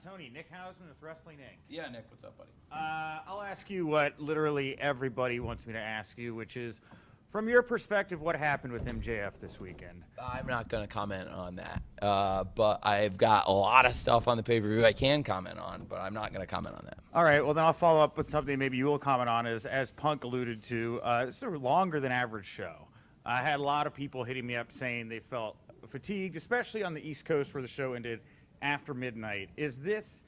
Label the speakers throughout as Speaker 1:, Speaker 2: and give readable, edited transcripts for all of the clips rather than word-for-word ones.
Speaker 1: Tony, Nick Hausman with Wrestling Inc.
Speaker 2: Yeah, Nick, what's up, buddy?
Speaker 1: I'll ask you what literally everybody wants me to ask you, which is, from your perspective, what happened with MJF this weekend?
Speaker 2: I'm not going to comment on that, but I've got a lot of stuff on the pay-per-view I can comment on, but I'm not going to comment on that.
Speaker 1: All right, well, then I'll follow up with something maybe you will comment on, as Punk alluded to. It's a longer than average show. I had a lot of people hitting me up saying they felt fatigued, especially on the East Coast where the show ended after midnight. Is this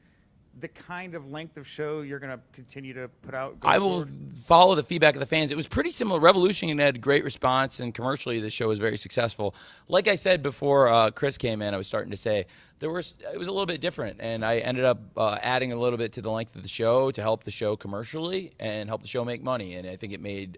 Speaker 1: the kind of length of show you're going to continue to put out?
Speaker 2: I will follow the feedback of the fans. It was pretty similar. Revolution had great response, and commercially the show was very successful. Like I said before Chris came in, I was starting to say it was a little bit different, and I ended up adding a little bit to the length of the show to help the show commercially and help the show make money. And I think it made,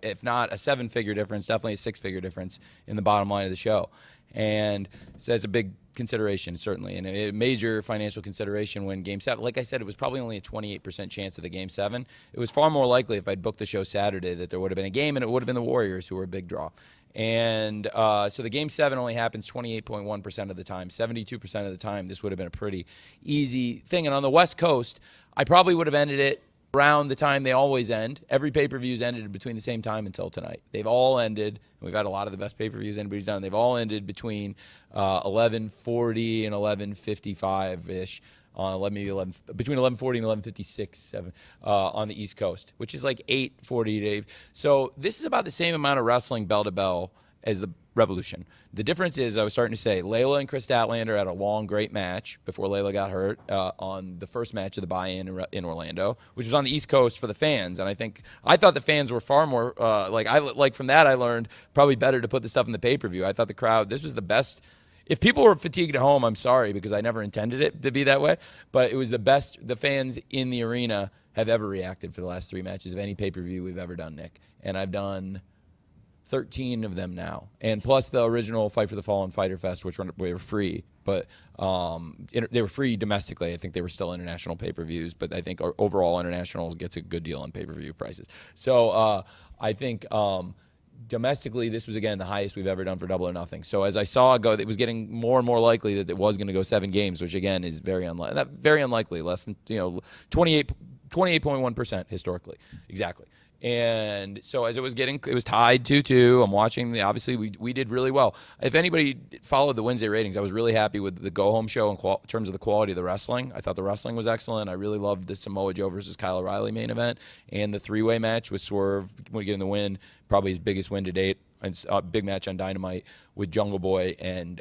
Speaker 2: if not a 7-figure difference, definitely a 6-figure difference in the bottom line of the show. And so that's a big consideration, certainly, and a major financial consideration when Game 7. Like I said, it was probably only a 28% chance of the Game 7. It was far more likely if I'd booked the show Saturday that there would have been a game, and it would have been the Warriors, who were a big draw. And so the Game 7 only happens 28.1% of the time. 72% of the time, this would have been a pretty easy thing. And on the West Coast, I probably would have ended it around the time they always end. Every pay-per-view's ended between the same time until tonight. They've all ended. We've had a lot of the best pay-per-views anybody's done. They've all ended between 11:40 and 11:55-ish. Between 11:40 and 11:56 on the East Coast, which is like 8:40 to 8. So this is about the same amount of wrestling bell to bell as the Revolution. The difference is, I was starting to say, Layla and Chris Statlander had a long, great match before Layla got hurt on the first match of the buy-in in Orlando, which was on the East Coast for the fans. And I thought the fans were far more from that I learned probably better to put the stuff in the pay-per-view. I thought the crowd, this was the best. If people were fatigued at home, I'm sorry, because I never intended it to be that way. But it was the best the fans in the arena have ever reacted for the last 3 matches of any pay-per-view we've ever done, Nick. And I've done 13 of them now, and plus the original Fight for the Fallen Fighter Fest, which were free, but they were free domestically. I think they were still international pay-per-views, but I think overall international gets a good deal on pay-per-view prices. So I think domestically, this was, again, the highest we've ever done for Double or Nothing. So as I saw it go, it was getting more and more likely that it was going to go 7 games, which, again, is very unlikely, less than 28.1% historically, exactly. And so as it was tied 2-2. I'm watching. Obviously, we did really well. If anybody followed the Wednesday ratings, I was really happy with the go-home show in terms of the quality of the wrestling. I thought the wrestling was excellent. I really loved the Samoa Joe versus Kyle O'Reilly main event and the 3-way match with Swerve getting the win, probably his biggest win to date. And a big match on Dynamite with Jungle Boy and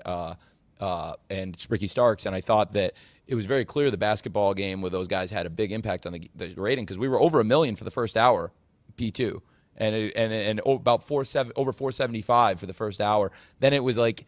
Speaker 2: Spricky Starks. And I thought that it was very clear the basketball game with those guys had a big impact on the rating, because we were over 1 million for the first hour. P2 and about over 475 for the first hour. Then it was like,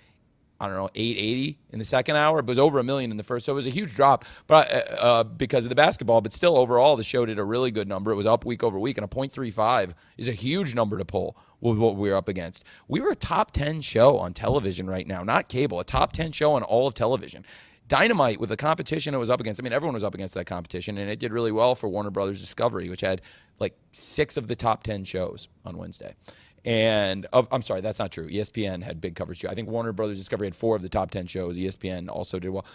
Speaker 2: I don't know, 880 in the second hour. It was over 1 million in the first, so it was a huge drop, but because of the basketball. But still, overall, the show did a really good number. It was up week over week, and a .35 is a huge number to pull with what we were up against. We were a top 10 show on television right now, not cable, a top 10 show on all of television. Dynamite, with the competition it was up against, I mean, everyone was up against that competition, and it did really well for Warner Brothers Discovery, which had like 6 of the top 10 shows on Wednesday. And I'm sorry, that's not true. ESPN had big coverage too. I think Warner Brothers Discovery had 4 of the top 10 shows. ESPN also did well.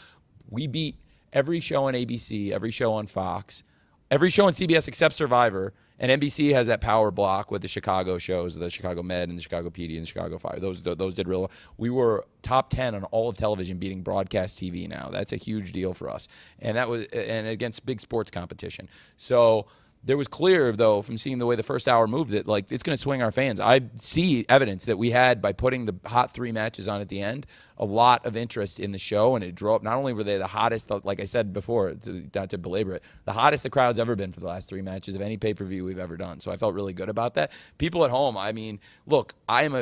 Speaker 2: We beat every show on ABC, every show on Fox, every show on CBS except Survivor. And NBC has that power block with the Chicago shows, the Chicago Med and the Chicago PD and the Chicago Fire. Those did real well. We were top 10 on all of television, beating broadcast TV now. That's a huge deal for us. And that was against big sports competition. So there was clear, though, from seeing the way the first hour moved, that like it's going to swing our fans. I see evidence that we had, by putting the hot 3 matches on at the end, a lot of interest in the show, and it drove. Not only were they the hottest, like I said before, not to belabor it, the hottest the crowd's ever been for the last 3 matches of any pay-per-view we've ever done. So I felt really good about that. People at home, I mean, look, I've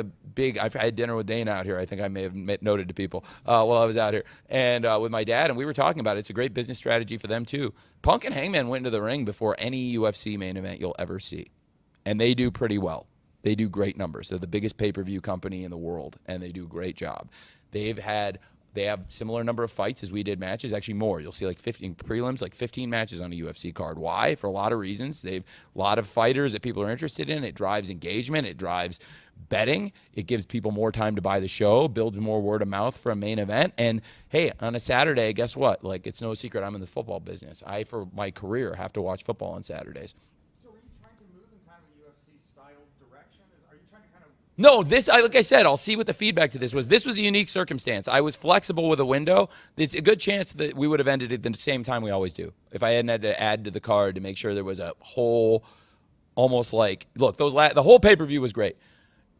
Speaker 2: had dinner with Dana out here. I think I may have noted to people while I was out here, and with my dad, and we were talking about it. It's a great business strategy for them too. Punk and Hangman went into the ring before any UFC main event you'll ever see, and they do pretty well. They do great numbers. They're the biggest pay-per-view company in the world, and they do a great job. They've had They have similar number of fights as we did matches, actually more. You'll see like 15 prelims, like 15 matches on a UFC card. Why? For a lot of reasons. They've a lot of fighters that people are interested in. It drives engagement. It drives betting. It gives people more time to buy the show, builds more word of mouth for a main event. And hey, on a Saturday, guess what? Like, it's no secret I'm in the football business. I, for my career, have to watch football on Saturdays.
Speaker 1: So are you trying to move in kind of a UFC style direction? Are you trying to kind of...
Speaker 2: No, like I said, I'll see what the feedback to this was. This was a unique circumstance. I was flexible with a window. It's a good chance that we would have ended it at the same time we always do. If I hadn't had to add to the card to make sure there was a whole, almost like, look, the whole pay-per-view was great.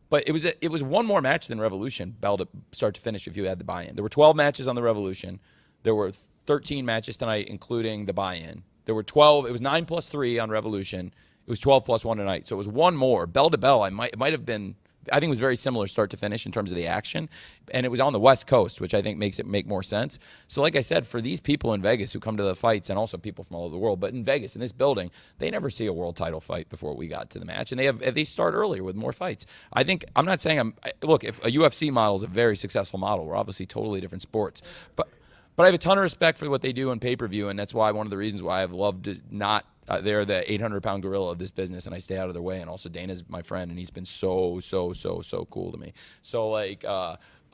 Speaker 2: But it was one more match than Revolution, bell to start to finish if you had the buy-in. There were 12 matches on the Revolution. There were 13 matches tonight, including the buy-in. There were 12. It was 9 plus 3 on Revolution. It was 12 plus 1 tonight. So it was one more. Bell to bell, it might have been, I think it was very similar start to finish in terms of the action. And it was on the West Coast, which I think makes it make more sense. So like I said, for these people in Vegas who come to the fights, and also people from all over the world, but in Vegas, in this building, they never see a world title fight before we got to the match. And they start earlier with more fights. I think, I'm not saying look, if a UFC model is a very successful model, we're obviously totally different sports. But I have a ton of respect for what they do in pay-per-view, and that's why one of the reasons why I've loved to not they're the 800-pound gorilla of this business, and I stay out of their way. And also, Dana's my friend, and he's been so cool to me. So, like,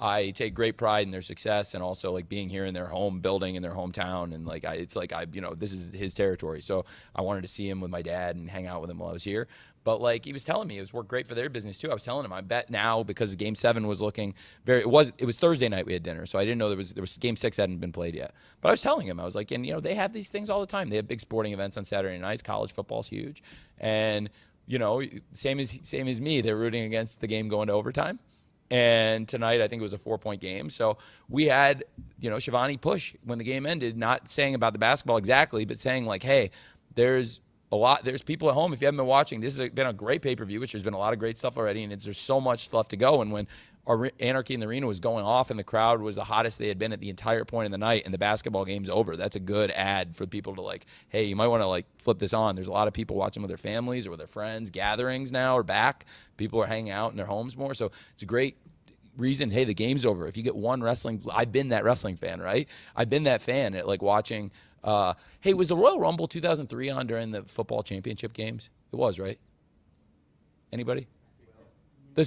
Speaker 2: I take great pride in their success, and also, like, being here in their home building, in their hometown. And, like, this is his territory. So I wanted to see him with my dad and hang out with him while I was here. But, like, he was telling me it was worked great for their business, too. I was telling him, I bet now, because Game 7 was looking very – it was Thursday night we had dinner, so I didn't know there was Game 6 hadn't been played yet. But I was telling him, I was like, and, they have these things all the time. They have big sporting events on Saturday nights. College football's huge. And, same as me, they're rooting against the game going to overtime. And tonight, I think it was a 4-point game. So we had, Shivani push when the game ended, not saying about the basketball exactly, but saying, like, hey, there's people at home. If you haven't been watching, this has been a great pay-per-view, which there's been a lot of great stuff already, and there's so much left to go. And when Anarchy in the Arena was going off and the crowd was the hottest they had been at the entire point of the night, and the basketball game's over, that's a good ad for people to, like, hey, you might want to, like, flip this on. There's a lot of people watching with their families or with their friends. Gatherings now are back. People are hanging out in their homes more. So it's a great reason, hey, the game's over. If you get one wrestling, I've been that wrestling fan, right? I've been that fan at, like, watching. Hey, was the Royal Rumble 2003 on during the football championship games? It was, right? Anybody? Yeah.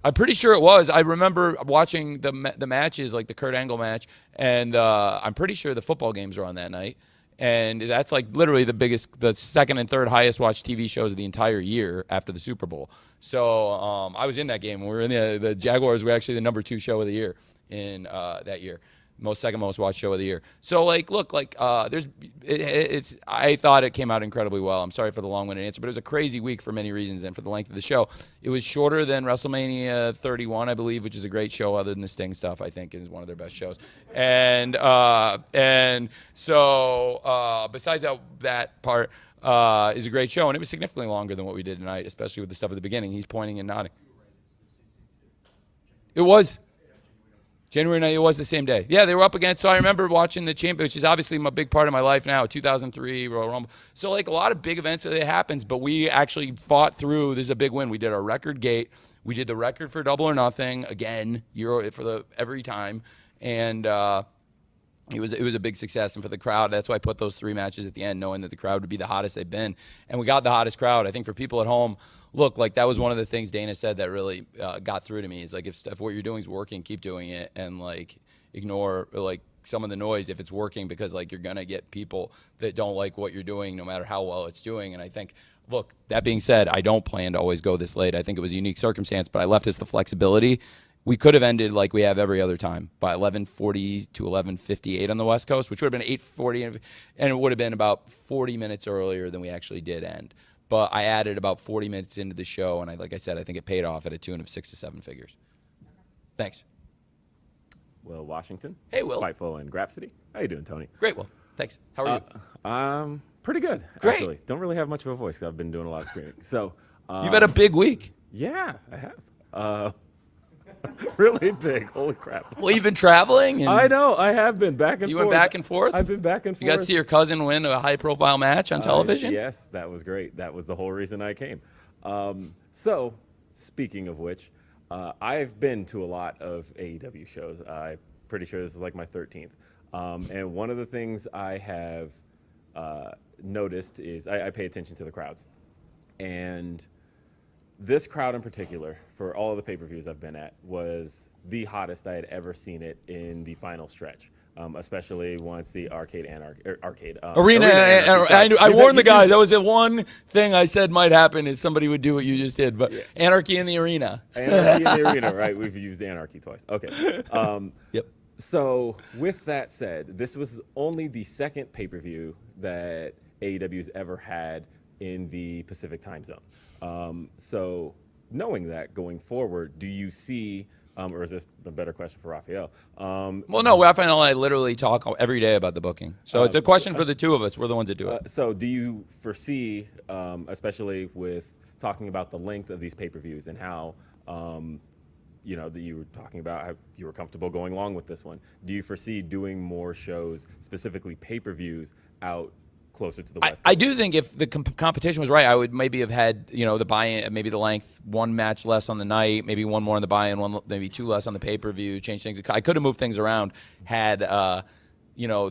Speaker 2: I'm pretty sure it was. I remember watching the matches, like the Kurt Angle match, and I'm pretty sure the football games were on that night. And that's like literally the second and third highest watched TV shows of the entire year after the Super Bowl. So I was in that game. We were in the Jaguars were actually the number 2 show of the year in that year. Second most watched show of the year. So, like, look, like, I thought it came out incredibly well. I'm sorry for the long-winded answer, but it was a crazy week for many reasons and for the length of the show. It was shorter than WrestleMania 31, I believe, which is a great show other than the Sting stuff, I think, is one of their best shows. And so besides that part, is a great show, and it was significantly longer than what we did tonight, especially with the stuff at the beginning. He's pointing and nodding. It was. January 9th, it was the same day. Yeah, they were up against, so I remember watching the champion, which is obviously a big part of my life now, 2003 Royal Rumble. So, like, a lot of big events that happens, but we actually fought through. This is a big win. We did our record gate. We did the record for Double or Nothing, again, every time. And it was a big success. And for the crowd, that's why I put those 3 matches at the end, knowing that the crowd would be the hottest they've been. And we got the hottest crowd. I think for people at home, look, like, that was one of the things Dana said that really got through to me is, like, if what you're doing is working, keep doing it, and, like, ignore, like, some of the noise if it's working, because, like, you're going to get people that don't like what you're doing no matter how well it's doing. And I think, look, that being said, I don't plan to always go this late. I think it was a unique circumstance, but I left us the flexibility. We could have ended like we have every other time, by 11:40 to 11:58 on the West Coast, which would have been 8:40, and it would have been about 40 minutes earlier than we actually did end. But I added about 40 minutes into the show, and like I said, I think it paid off at a tune of 6 to 7 figures. Thanks.
Speaker 3: Will Washington.
Speaker 2: Hey, Will.
Speaker 3: Fightful and Grapsity. How you doing, Tony?
Speaker 2: Great, Will. Thanks. How are you?
Speaker 3: Pretty good,
Speaker 2: Great.
Speaker 3: actually. Don't really have much of a voice because I've been doing a lot of screaming. So
Speaker 2: You've had a big week.
Speaker 3: Yeah, I have. Really big. Holy crap.
Speaker 2: Well, you've been traveling. And
Speaker 3: I know. I have been back and forth.
Speaker 2: You went back and forth?
Speaker 3: I've been back and forth.
Speaker 2: You got to see your cousin win a high-profile match on television?
Speaker 3: Yes, that was great. That was the whole reason I came. So, speaking of which, I've been to a lot of AEW shows. I'm pretty sure this is like my 13th. And one of the things I have noticed is I pay attention to the crowds. And this crowd in particular, for all of the pay-per-views I've been at, was the hottest I had ever seen it in the final stretch. Especially once the arena.
Speaker 2: I warned the guys. That was the one thing I said might happen is somebody would do what you just did. But anarchy in the arena.
Speaker 3: Anarchy in the arena, right? We've used anarchy twice. Okay.
Speaker 2: Yep.
Speaker 3: So with that said, this was only the second pay-per-view that AEW's ever had in the Pacific time zone. So knowing that going forward, do you see? Or is this a better question for Raphael?
Speaker 2: Well, no, Raphael and I literally talk every day about the booking. So it's a question for the two of us. We're the ones that do it.
Speaker 3: So do you foresee, especially with talking about the length of these pay-per-views and how, that you were talking about how you were comfortable going along with this one, do you foresee doing more shows, specifically pay-per-views, out closer to the West Coast?
Speaker 2: I do think if the competition was right, I would maybe have had, the buy-in, maybe the length, one match less on the night, maybe one more on the buy-in, maybe two less on the pay-per-view, change things. I could have moved things around had,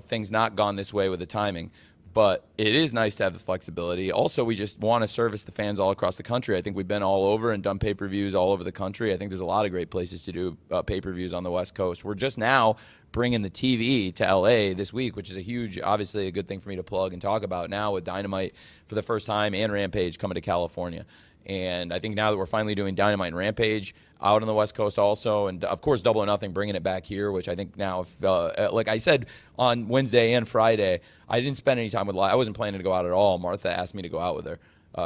Speaker 2: things not gone this way with the timing. But it is nice to have the flexibility. Also, we just want to service the fans all across the country. I think we've been all over and done pay-per-views all over the country. I think there's a lot of great places to do pay-per-views on the West Coast. We're just now bringing the TV to LA this week, which is obviously a good thing for me to plug and talk about now with Dynamite for the first time and Rampage coming to California. And I think now that we're finally doing Dynamite and Rampage out on the West Coast also, and of course Double or Nothing bringing it back here, which I think now, like I said on Wednesday and Friday, I didn't spend any time with I wasn't planning to go out at all. Martha asked me to go out with her,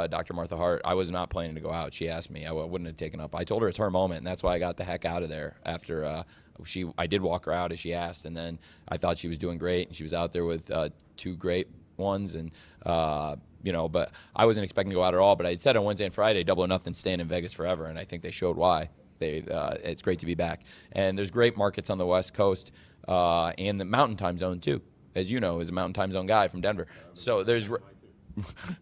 Speaker 2: Dr. Martha Hart. I was not planning to go out. She asked me. I wouldn't have taken up. I told her it's her moment, and that's why I got the heck out of there after I did walk her out as she asked, and then I thought she was doing great, and she was out there with two great ones, and but I wasn't expecting to go out at all. But I had said on Wednesday and Friday, Double or Nothing staying in Vegas forever, and I think they showed why. It's great to be back, and there's great markets on the West Coast and the Mountain Time Zone too, as you know, as a Mountain Time Zone guy from Denver. So there's.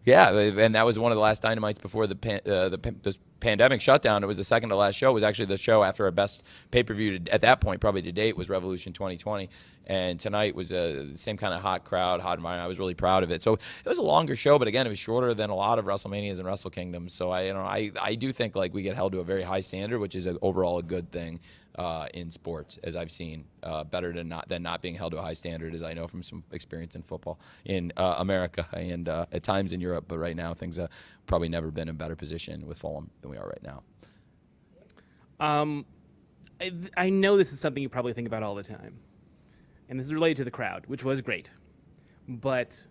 Speaker 2: Yeah, and that was one of the last Dynamites before the pandemic shutdown. It was the second to last show. It was actually the show after our best pay-per-view at that point, probably to date, was Revolution 2020. And tonight was the same kind of hot crowd, hot environment. I was really proud of it. So it was a longer show, but again, it was shorter than a lot of WrestleManias and Wrestle Kingdoms. So I do think like we get held to a very high standard, which is overall a good thing. In sports, as I've seen, better than not being held to a high standard, as I know from some experience in football in America and at times in Europe. But right now, things have probably never been in a better position with Fulham than we are right now.
Speaker 4: I know this is something you probably think about all the time, and this is related to the crowd, which was great. But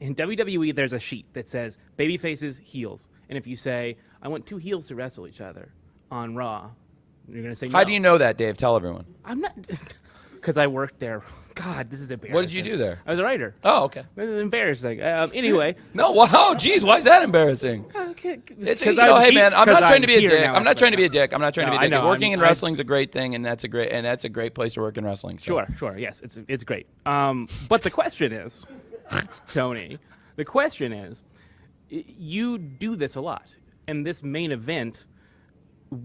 Speaker 4: in WWE, there's a sheet that says baby faces, heels, and if you say, "I want two heels to wrestle each other on Raw," you're going to say no.
Speaker 2: How do you know that, Dave? Tell everyone.
Speaker 4: I'm not, because I worked there. God, this is embarrassing.
Speaker 2: What did you do there?
Speaker 4: I was a writer.
Speaker 2: Oh, okay.
Speaker 4: This is embarrassing. Anyway.
Speaker 2: No, wow, geez, why is that embarrassing?
Speaker 4: Okay.
Speaker 2: Hey man, I'm not trying to be a dick. I'm not trying to be a dick. Working in wrestling is a great thing, and that's a great place to work in wrestling. So.
Speaker 4: Sure, yes, it's great. But the question is, Tony, you do this a lot, and this main event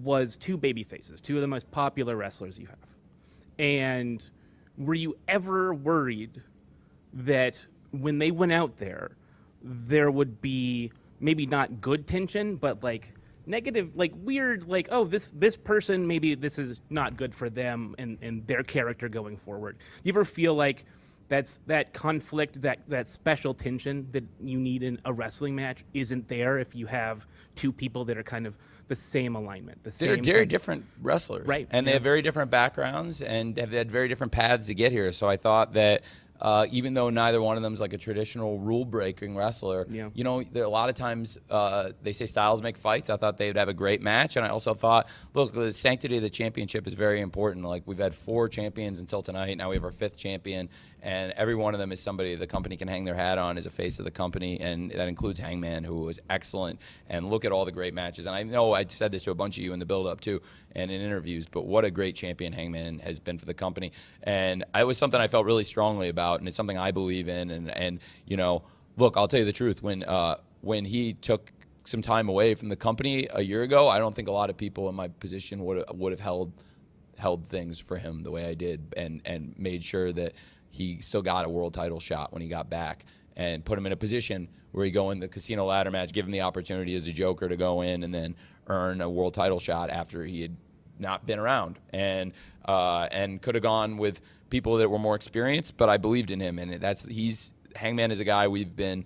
Speaker 4: was two baby faces, two of the most popular wrestlers you have. And were you ever worried that when they went out there would be maybe not good tension, but like negative, like weird, like, oh, this person, maybe this is not good for them and their character going forward? You ever feel like that's that conflict, that special tension that you need in a wrestling match isn't there if you have two people that are kind of the same alignment,
Speaker 2: They're very different wrestlers,
Speaker 4: right?
Speaker 2: And they have very different backgrounds and have had very different paths to get here. So I thought that even though neither one of them is like a traditional rule-breaking wrestler, there are a lot of times they say styles make fights. I thought they would have a great match, and I also thought, look, the sanctity of the championship is very important. Like we've had 4 champions until tonight. Now we have our 5th champion, and every one of them is somebody the company can hang their hat on as a face of the company, and that includes Hangman, who was excellent. And look at all the great matches. And I know I said this to a bunch of you in the build-up too, and in interviews, but what a great champion Hangman has been for the company. And it was something I felt really strongly about, and it's something I believe in. And look, I'll tell you the truth. When he took took some time away from the company a year ago, I don't think a lot of people in my position would have held things for him the way I did, and made sure that he still got a world title shot when he got back, and put him in a position where he go in the casino ladder match, give him the opportunity as a joker to go in and then earn a world title shot after he had not been around, and could have gone with people that were more experienced, but I believed in him, and Hangman is a guy we've been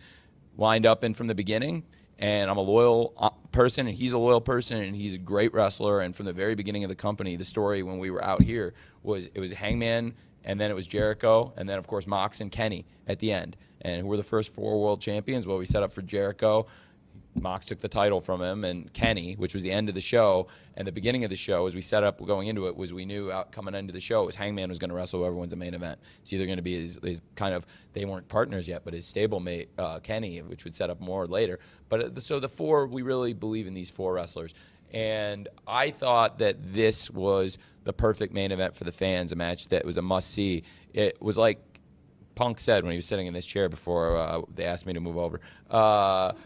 Speaker 2: lined up in from the beginning, and I'm a loyal person, and he's a loyal person, and he's a great wrestler. And from the very beginning of the company, the story when we were out here was Hangman, and then it was Jericho, and then of course Mox and Kenny at the end, and who were the first 4 world champions. Well, we set up for Jericho. Mox took the title from him, and Kenny, which was the end of the show, and the beginning of the show, as we set up going into it, was we knew coming into the show was Hangman was going to wrestle whoever wins the main event. It's either going to be his kind of, they weren't partners yet, but his stablemate Kenny, which would set up more later. But so the 4, we really believe in these 4 wrestlers, and I thought that this was the perfect main event for the fans, a match that was a must-see. It was like Punk said when he was sitting in this chair before they asked me to move over,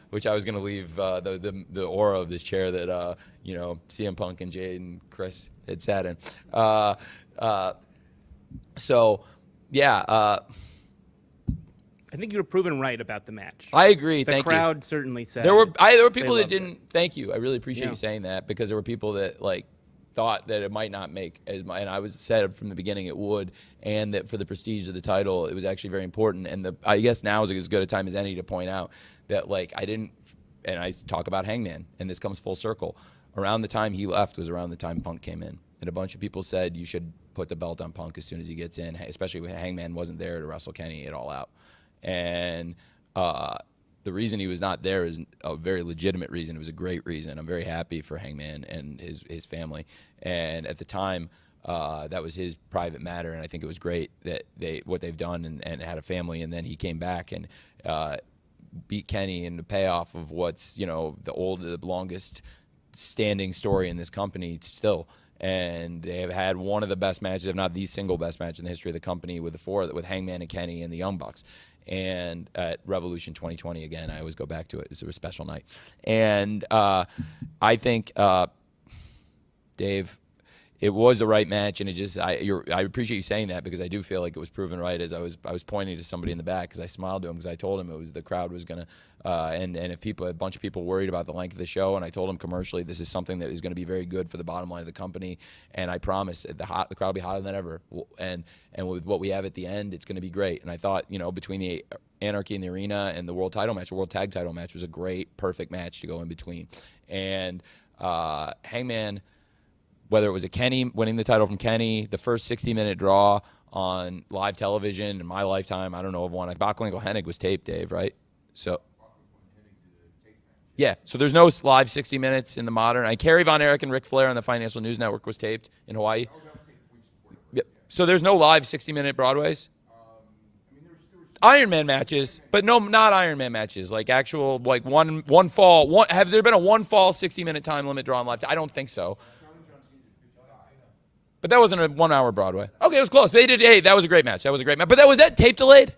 Speaker 2: which I was going to leave the aura of this chair that CM Punk and Jade and Chris had sat in.
Speaker 4: I think you were proven right about the match.
Speaker 2: I agree.
Speaker 4: The
Speaker 2: Thank you.
Speaker 4: crowd certainly said
Speaker 2: There were people that
Speaker 4: loved
Speaker 2: didn't.
Speaker 4: it.
Speaker 2: Thank you. I really appreciate
Speaker 4: Yeah.
Speaker 2: you saying that, because there were people that thought that it might not make and I was said from the beginning it would, and that for the prestige of the title it was actually very important. And I guess now is as good a time as any to point out that and I talk about Hangman, and this comes full circle. Around the time he left was around the time Punk came in, and a bunch of people said you should put the belt on Punk as soon as he gets in, especially when Hangman wasn't there to wrestle Kenny at All Out. And the reason he was not there is a very legitimate reason. It was a great reason. I'm very happy for Hangman and his family. And at the time, that was his private matter, and I think it was great that what they've done and had a family. And then he came back and beat Kenny in the payoff of what's the longest standing story in this company still. And they have had one of the best matches, if not the single best match in the history of the company, with with Hangman and Kenny and the Young Bucks. And at Revolution 2020, again, I always go back to it. It's a special night. And I think, Dave, it was the right match, and I appreciate you saying that, because I do feel like it was proven right. As I was pointing to somebody in the back, because I smiled to him, because I told him the crowd was gonna and if a bunch of people worried about the length of the show, and I told him commercially this is something that is going to be very good for the bottom line of the company, and I promise the crowd will be hotter than ever, and with what we have at the end, it's going to be great. And I thought between the Anarchy in the Arena and the world title match, the world tag title match was a great, perfect match to go in between. And Hangman, whether it was a Kenny winning the title from Kenny, the first 60-minute draw on live television in my lifetime, I don't know of one. Backlund Hennig was taped, Dave, right? So, yeah. So there's no live 60 minutes in the modern. Kerry Von Erich and Ric Flair on the Financial News Network was taped in Hawaii. Yep. So there's no live 60-minute Broadways. Iron Man matches, but no, not Iron Man matches. Like actual, one fall. Have there been a one fall 60-minute time limit drawn live? I don't think so. But that wasn't a 1 hour Broadway. Okay, it was close. They did. Hey, that was a great match. That was a great match. But was that tape delayed?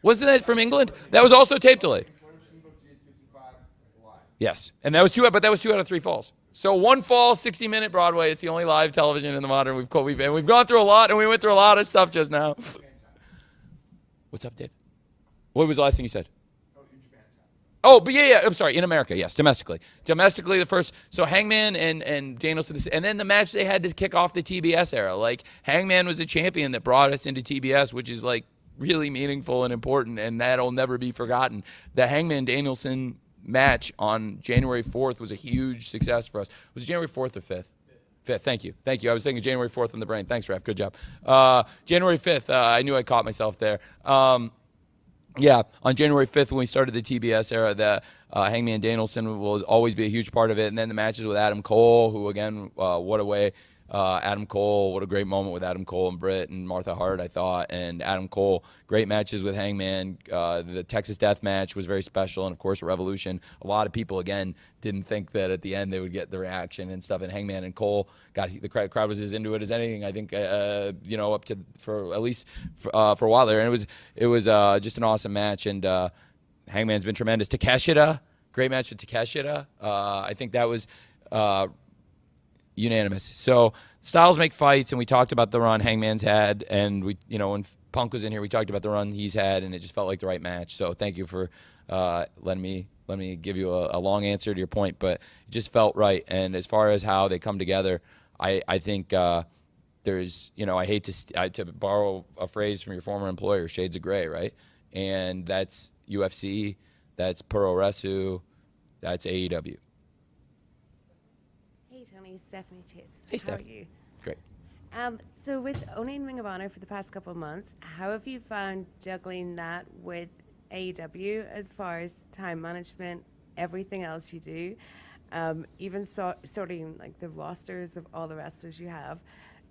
Speaker 2: Wasn't it from England? That was also tape delayed. Yes, and that was two out of 3 falls. So one fall, 60-minute Broadway. It's the only live television in the modern. We've gone through a lot, and we went through a lot of stuff just now. What's up, Dave? What was the last thing you said? Oh, but yeah. I'm sorry. In America, yes, domestically, the first. So Hangman and Danielson, and then the match they had to kick off the TBS era. Like Hangman was a champion that brought us into TBS, which is like really meaningful and important, and that'll never be forgotten. The Hangman Danielson match on January 4th was a huge success for us. Was it January 4th or 5th? 5th. Thank you. I was thinking January 4th in the brain. Thanks, Raf. Good job. January 5th. I knew I caught myself there. Yeah, on January 5th when we started the TBS era, the Hangman Danielson will always be a huge part of it. And then the matches with Adam Cole, who again, what a way. Adam Cole, what a great moment with Adam Cole and Britt and Martha Hart, I thought. And Adam Cole, great matches with Hangman. The Texas Death match was very special. And, of course, Revolution. A lot of people, again, didn't think that at the end they would get the reaction and stuff. And Hangman and Cole, the crowd was as into it as anything, I think, up to for at least for a while there. And it was just an awesome match. And Hangman's been tremendous. Takeshita Great match with Takeshita. I think that was unanimous. So styles make fights, and we talked about the run Hangman's had, and we, when Punk was in here, we talked about the run he's had, and it just felt like the right match. So thank you for letting me give you a long answer to your point, but it just felt right. And as far as how they come together, I think there's, I hate to borrow a phrase from your former employer, shades of gray, right? And that's UFC, that's Pro Wrestling, that's AEW.
Speaker 5: Hey Tony, Stephanie Chase.
Speaker 2: Hey,
Speaker 5: How
Speaker 2: Steph.
Speaker 5: are you?
Speaker 2: Great.
Speaker 5: So with owning Ring of Honor for the past couple of months, how have you found juggling that with AEW as far as time management, everything else you do, even sorting like the rosters of all the wrestlers you have,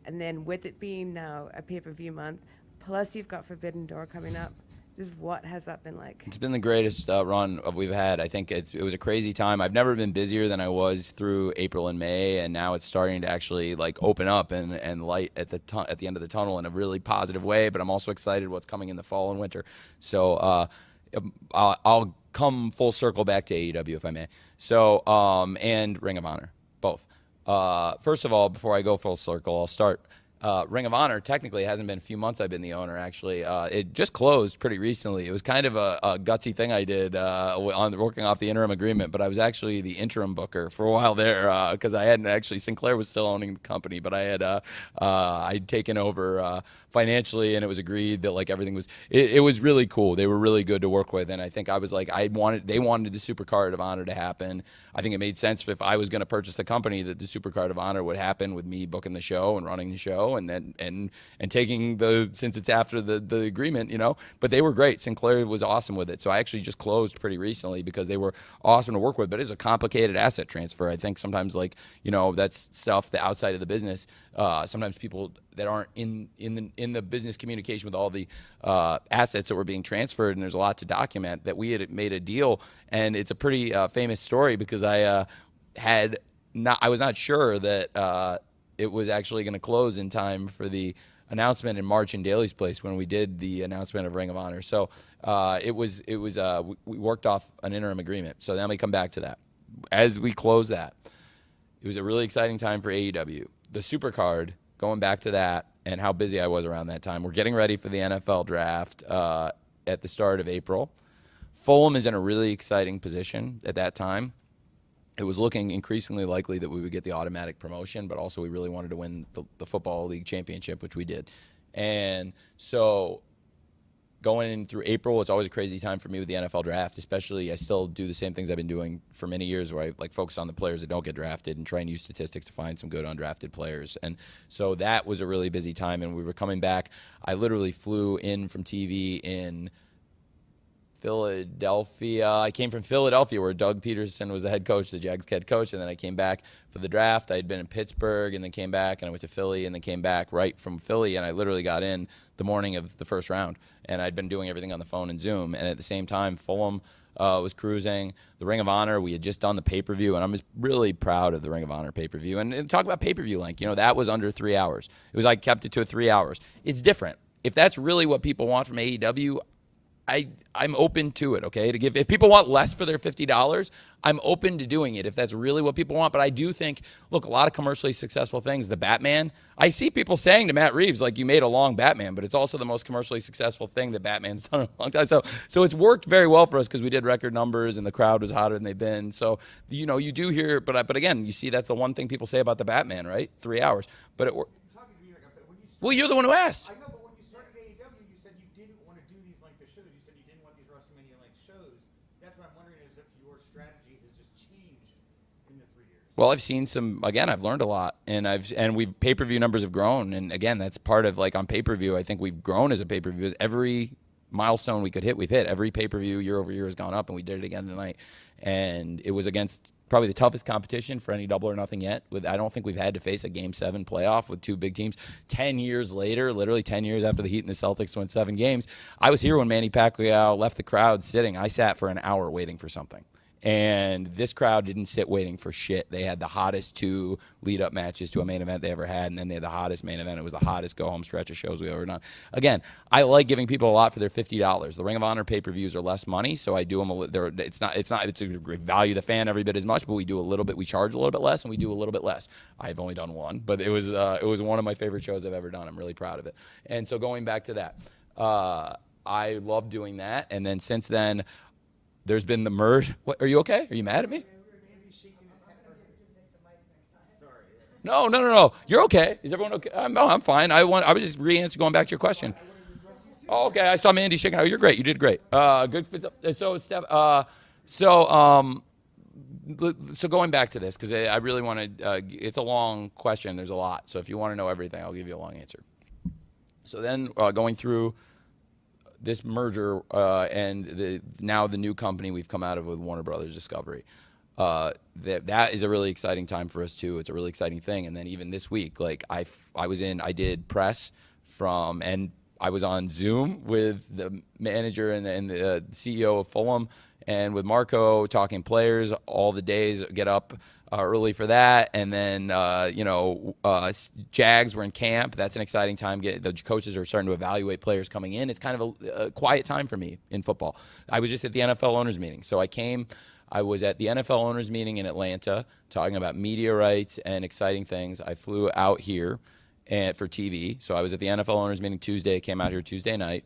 Speaker 5: and then with it being now a pay-per-view month, plus you've got Forbidden Door coming up. Just what has that been like?
Speaker 2: It's been the greatest run we've had. I think it was a crazy time. I've never been busier than I was through April and May, and now it's starting to actually open up and light at the end of the tunnel in a really positive way. But I'm also excited what's coming in the fall and winter. So I'll come full circle back to AEW if I may. So and Ring of Honor, both. First of all, before I go full circle, I'll start. Ring of Honor, technically, it hasn't been a few months I've been the owner, actually. It just closed pretty recently. It was kind of a gutsy thing I did on working off the interim agreement, but I was actually the interim booker for a while there because I hadn't actually, Sinclair was still owning the company, but I had I'd taken over financially, and it was agreed that everything was, it was really cool. They were really good to work with, and I think I was they wanted the Supercard of Honor to happen. I think it made sense if I was going to purchase the company that the Supercard of Honor would happen with me booking the show and running the show and then and taking since it's after the agreement, but they were great. Sinclair was awesome with it. So I actually just closed pretty recently because they were awesome to work with, but it's a complicated asset transfer. I think sometimes that's stuff the outside of the business. Sometimes people that aren't in the business communication with all the assets that were being transferred, and there's a lot to document, that we had made a deal, and it's a pretty famous story because I was not sure that it was actually going to close in time for the announcement in March in Daly's place when we did the announcement of Ring of Honor. So we worked off an interim agreement. So then we come back to that. As we close that, it was a really exciting time for AEW. The Supercard, going back to that and how busy I was around that time. We're getting ready for the NFL draft at the start of April. Fulham is in a really exciting position at that time. It was looking increasingly likely that we would get the automatic promotion, but also we really wanted to win the Football League Championship, which we did. And so going in through April, it's always a crazy time for me with the NFL draft, especially I still do the same things I've been doing for many years where I focus on the players that don't get drafted and try and use statistics to find some good undrafted players. And so that was a really busy time, and we were coming back. I literally flew in from TV in Philadelphia. I came from Philadelphia where Doug Peterson was the head coach, the Jags head coach, and then I came back for the draft. I had been in Pittsburgh and then came back, and I went to Philly and then came back right from Philly, and I literally got in the morning of the first round, and I'd been doing everything on the phone and Zoom, and at the same time, Fulham was cruising. The Ring of Honor, we had just done the pay-per-view, and I'm just really proud of the Ring of Honor pay-per-view. And talk about pay-per-view length, that was under 3 hours. It was kept it to 3 hours. It's different. If that's really what people want from AEW, I'm open to it, okay? If people want less for their $50, I'm open to doing it if that's really what people want. But I do think, look, a lot of commercially successful things, the Batman, I see people saying to Matt Reeves, you made a long Batman, but it's also the most commercially successful thing that Batman's done in a long time. So it's worked very well for us because we did record numbers and the crowd was hotter than they've been. So, you do hear, but again, you see that's the one thing people say about the Batman, right? 3 hours. But it worked. Well, you're the one who asked.
Speaker 1: I know, but when you started AEW, you said you didn't want to do these length of shows. You said you didn't want these WrestleMania-like shows. That's what I'm wondering is if your strategy has just changed in the 3 years.
Speaker 2: Well, I've seen I've learned a lot, and we've pay-per-view numbers have grown, and again, that's part of on pay-per-view. I think we've grown as a pay-per-view. Every milestone we could hit, we've hit. Every pay-per-view year over year has gone up, and we did it again tonight. And it was against probably the toughest competition for any Double or Nothing yet. I don't think we've had to face a Game 7 playoff with two big teams. 10 years later, literally 10 years after the Heat and the Celtics won 7 games, I was here when Manny Pacquiao left the crowd sitting. I sat for an hour waiting for something. And this crowd didn't sit waiting for shit. They had the hottest 2 lead-up matches to a main event they ever had, and then they had the hottest main event. It was the hottest go-home stretch of shows we've ever done. Again, I like giving people a lot for their $50. The Ring of Honor pay-per-views are less money, so I do them. It's a great value the fan every bit as much, but we do a little bit. We charge a little bit less, and we do a little bit less. I've only done one, but it was one of my favorite shows I've ever done. I'm really proud of it. And so going back to that, I love doing that. And then since then, there's been the merge. What, are you okay? Are you mad at me? No. You're okay. Is everyone okay? I'm fine. I was just going back to your question. Oh, okay. I saw Mandy shaking. Oh, you're great. You did great. Good. So, Steph. So going back to this, because I really want to. It's a long question. There's a lot. So if you want to know everything, I'll give you a long answer. So then going through this merger and now the new company we've come out of with Warner Brothers Discovery. That is a really exciting time for us too. It's a really exciting thing. And then even this week, like I did press and I was on Zoom with the manager and the CEO of Fulham and with Marco talking players all the days, get up early for that. And then, Jags were in camp. That's an exciting time. The coaches are starting to evaluate players coming in. It's kind of a quiet time for me in football. I was just at the NFL owners meeting. So I was at the NFL owners meeting in Atlanta talking about media rights and exciting things. I flew out here for TV. So I was at the NFL owners meeting Tuesday, came out here Tuesday night.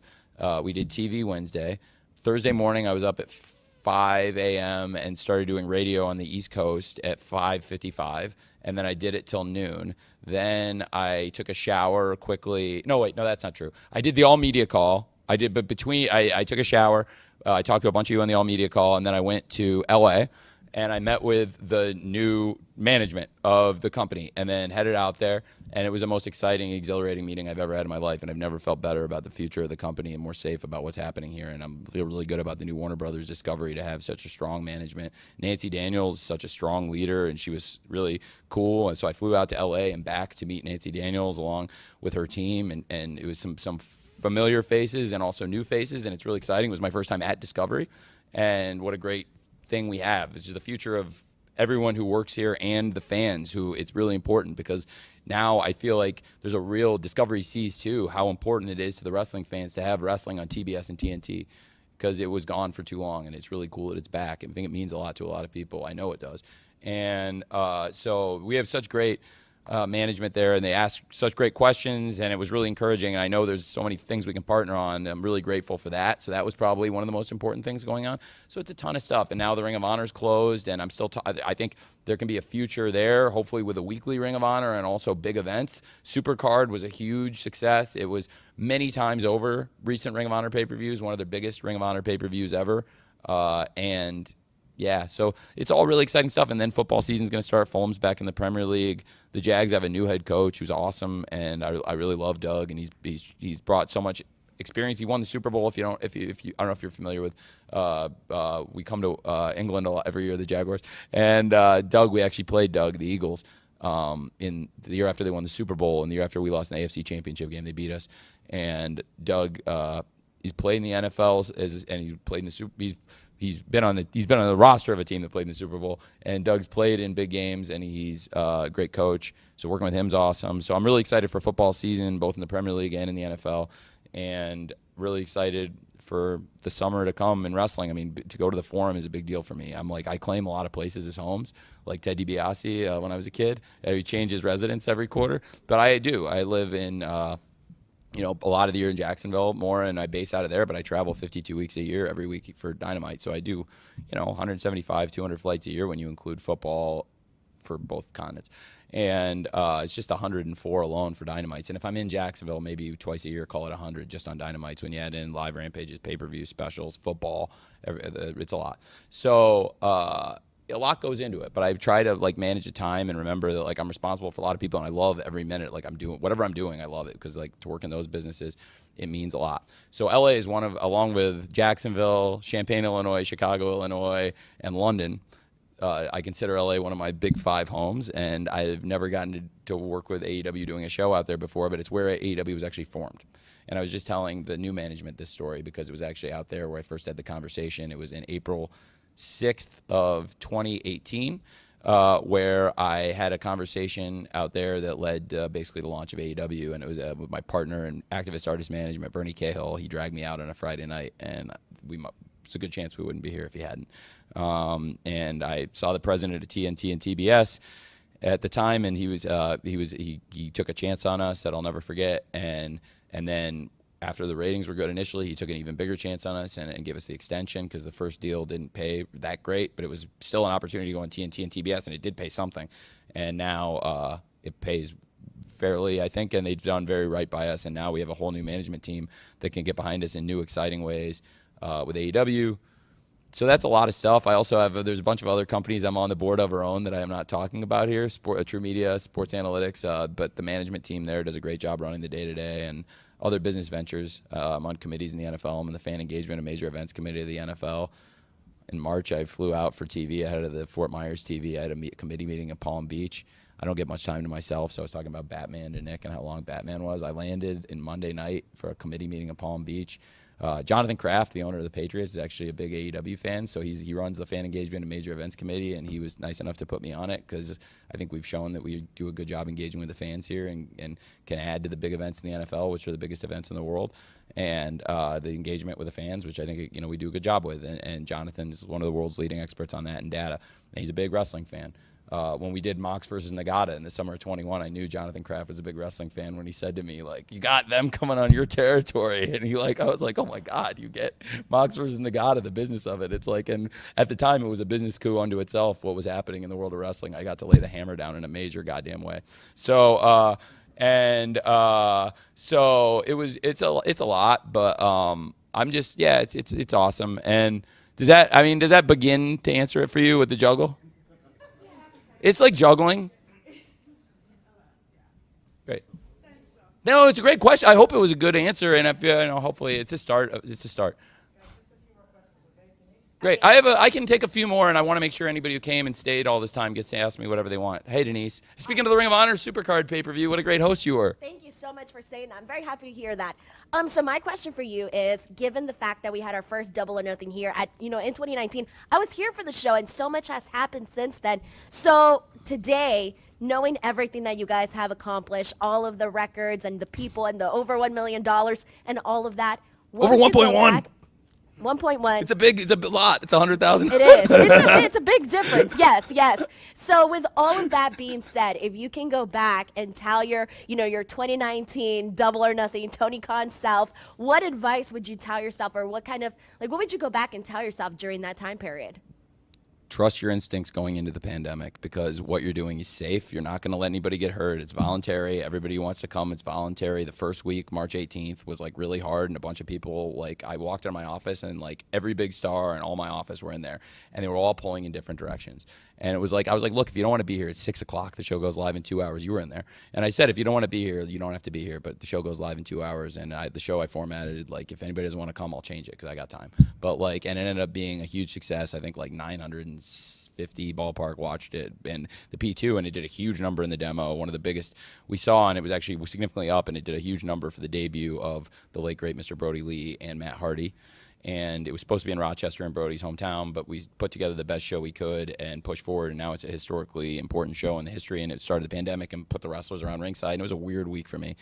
Speaker 2: We did TV Wednesday. Thursday morning, I was up at 5 a.m. and started doing radio on the East Coast at 5:55, and then I did it till noon. Then I took a shower quickly. No, that's not true. I did the all media call. I took a shower. I talked to a bunch of you on the all media call, and then I went to LA and I met with the new management of the company and then headed out there. And it was the most exciting, exhilarating meeting I've ever had in my life. And I've never felt better about the future of the company and more safe about what's happening here. And I feel really good about the new Warner Brothers Discovery to have such a strong management. Nancy Daniels is such a strong leader, and she was really cool. And so I flew out to LA and back to meet Nancy Daniels along with her team. And it was some familiar faces and also new faces. And it's really exciting. It was my first time at Discovery. And what a great thing we have. This is the future of everyone who works here and the fans, who it's really important, because now I feel like there's a real Discovery sees too how important it is to the wrestling fans to have wrestling on TBS and TNT, because it was gone for too long, and it's really cool that it's back. I think it means a lot to a lot of people. I know it does. And so we have such great management there, and they asked such great questions, and it was really encouraging. And I know there's so many things we can partner on. I'm really grateful for that. So that was probably one of the most important things going on. So it's a ton of stuff. And now the Ring of Honor's closed, and I'm still I think there can be a future there, hopefully with a weekly Ring of Honor and also big events. Supercard was a huge success. It was many times over recent Ring of Honor pay-per-views, one of the biggest Ring of Honor pay-per-views ever. Yeah, so it's all really exciting stuff. And then football season's going to start. Fulham's back in the Premier League. The Jags have a new head coach who's awesome, and I really love Doug. And he's brought so much experience. He won the Super Bowl. If you I don't know if you're familiar with. We come to England a lot every year, the Jaguars. And Doug, we actually played Doug, the Eagles, in the year after they won the Super Bowl, and the year after we lost in the AFC Championship game, they beat us. And Doug, he's played in the NFL and he's played in the Super. He's been on the roster of a team that played in the Super Bowl, and Doug's played in big games, and he's a great coach. So working with him's awesome. So I'm really excited for football season, both in the Premier League and in the NFL, and really excited for the summer to come in wrestling. I mean, to go to the Forum is a big deal for me. I claim a lot of places as homes, like Ted DiBiase when I was a kid. He changes residence every quarter, but I do. I live in a lot of the year in Jacksonville more, and I base out of there, but I travel 52 weeks a year every week for Dynamite. So I do, 175, 200 flights a year when you include football for both continents. And it's just 104 alone for Dynamites. And if I'm in Jacksonville, maybe twice a year, call it 100 just on Dynamites when you add in live rampages, pay-per-view specials, football. It's a lot. So a lot goes into it, but I try to manage the time and remember that I'm responsible for a lot of people, and I love every minute. I'm doing whatever I'm doing, I love it, because to work in those businesses, it means a lot. So LA is along with Jacksonville, Champaign, Illinois, Chicago, Illinois, and London. I consider LA one of my big 5 homes, and I've never gotten to work with AEW doing a show out there before, but it's where AEW was actually formed. And I was just telling the new management this story because it was actually out there where I first had the conversation. It was in April 6th of 2018. Where I had a conversation out there that led basically the launch of AEW, and it was with my partner and activist artist management, Bernie Cahill. He dragged me out on a Friday night, and it's a good chance we wouldn't be here if he hadn't. And I saw the president of TNT and TBS at the time, and he took a chance on us that I'll never forget, and then after the ratings were good initially, he took an even bigger chance on us and gave us the extension because the first deal didn't pay that great, but it was still an opportunity to go on TNT and TBS, and it did pay something. And now it pays fairly, I think, and they've done very right by us. And now we have a whole new management team that can get behind us in new, exciting ways with AEW. So that's a lot of stuff. I also have there's a bunch of other companies I'm on the board of our own that I am not talking about here. True Media, Sports Analytics, but the management team there does a great job running the day-to-day and other business ventures. I'm on committees in the NFL. I'm in the fan engagement and major events committee of the NFL. In March, I flew out for TV ahead of the Fort Myers TV. I had a committee meeting in Palm Beach. I don't get much time to myself, so I was talking about Batman to Nick and how long Batman was. I landed in Monday night for a committee meeting in Palm Beach. Jonathan Kraft, the owner of the Patriots, is actually a big AEW fan, so he runs the fan engagement and major events committee, and he was nice enough to put me on it because I think we've shown that we do a good job engaging with the fans here and can add to the big events in the NFL, which are the biggest events in the world, and the engagement with the fans, which I think we do a good job with. And Jonathan's one of the world's leading experts on that and data. And he's a big wrestling fan. When we did Mox versus Nagata in the summer of 21, I knew Jonathan Kraft was a big wrestling fan when he said to me, like, you got them coming on your territory. And I was like, oh my God, you get Mox versus Nagata, the business of it. It's like, and at the time it was a business coup unto itself, what was happening in the world of wrestling. I got to lay the hammer down in a major goddamn way. So, so it's a lot, but, I'm just, it's awesome. And does that begin to answer it for you with the juggle? It's like juggling. Great. No, it's a great question. I hope it was a good answer, and hopefully it's a start. It's a start. Great. I can take a few more, and I want to make sure anybody who came and stayed all this time gets to ask me whatever they want. Hey, Denise. Speaking of the Ring of Honor Supercard pay-per-view, what a great host you were.
Speaker 6: Thank you so much for saying that. I'm very happy to hear that. So my question for you is, given the fact that we had our first Double or Nothing here in 2019, I was here for the show, and so much has happened since then. So today, knowing everything that you guys have accomplished, all of the records and the people and the over $1 million and all of that.
Speaker 2: Over 1.1.
Speaker 6: 1.1.
Speaker 2: It's a lot. It's 100,000.
Speaker 6: It is. It's a big difference. Yes. So with all of that being said, if you can go back and tell your 2019 Double or Nothing Tony Khan self, what advice would you tell yourself, or what would you go back and tell yourself during that time period?
Speaker 2: Trust your instincts going into the pandemic, because what you're doing is safe. You're not going to let anybody get hurt. It's voluntary. Everybody who wants to come, it's voluntary. The first week, March 18th, was really hard, and a bunch of people, I walked into my office and every big star and all my office were in there, and they were all pulling in different directions. And it was I was like, look, if you don't want to be here, it's 6 o'clock. The show goes live in 2 hours. You were in there. And I said, if you don't want to be here, you don't have to be here. But the show goes live in 2 hours. And the show I formatted, if anybody doesn't want to come, I'll change it because I got time. But and it ended up being a huge success. I think 950 ballpark watched it, and the P2, and it did a huge number in the demo. One of the biggest we saw, and it was actually significantly up, and it did a huge number for the debut of the late, great Mr. Brody Lee and Matt Hardy. And it was supposed to be in Rochester, in Brody's hometown, but we put together the best show we could and pushed forward, and now it's a historically important show in the history, and it started the pandemic and put the wrestlers around ringside, and it was a weird week for me,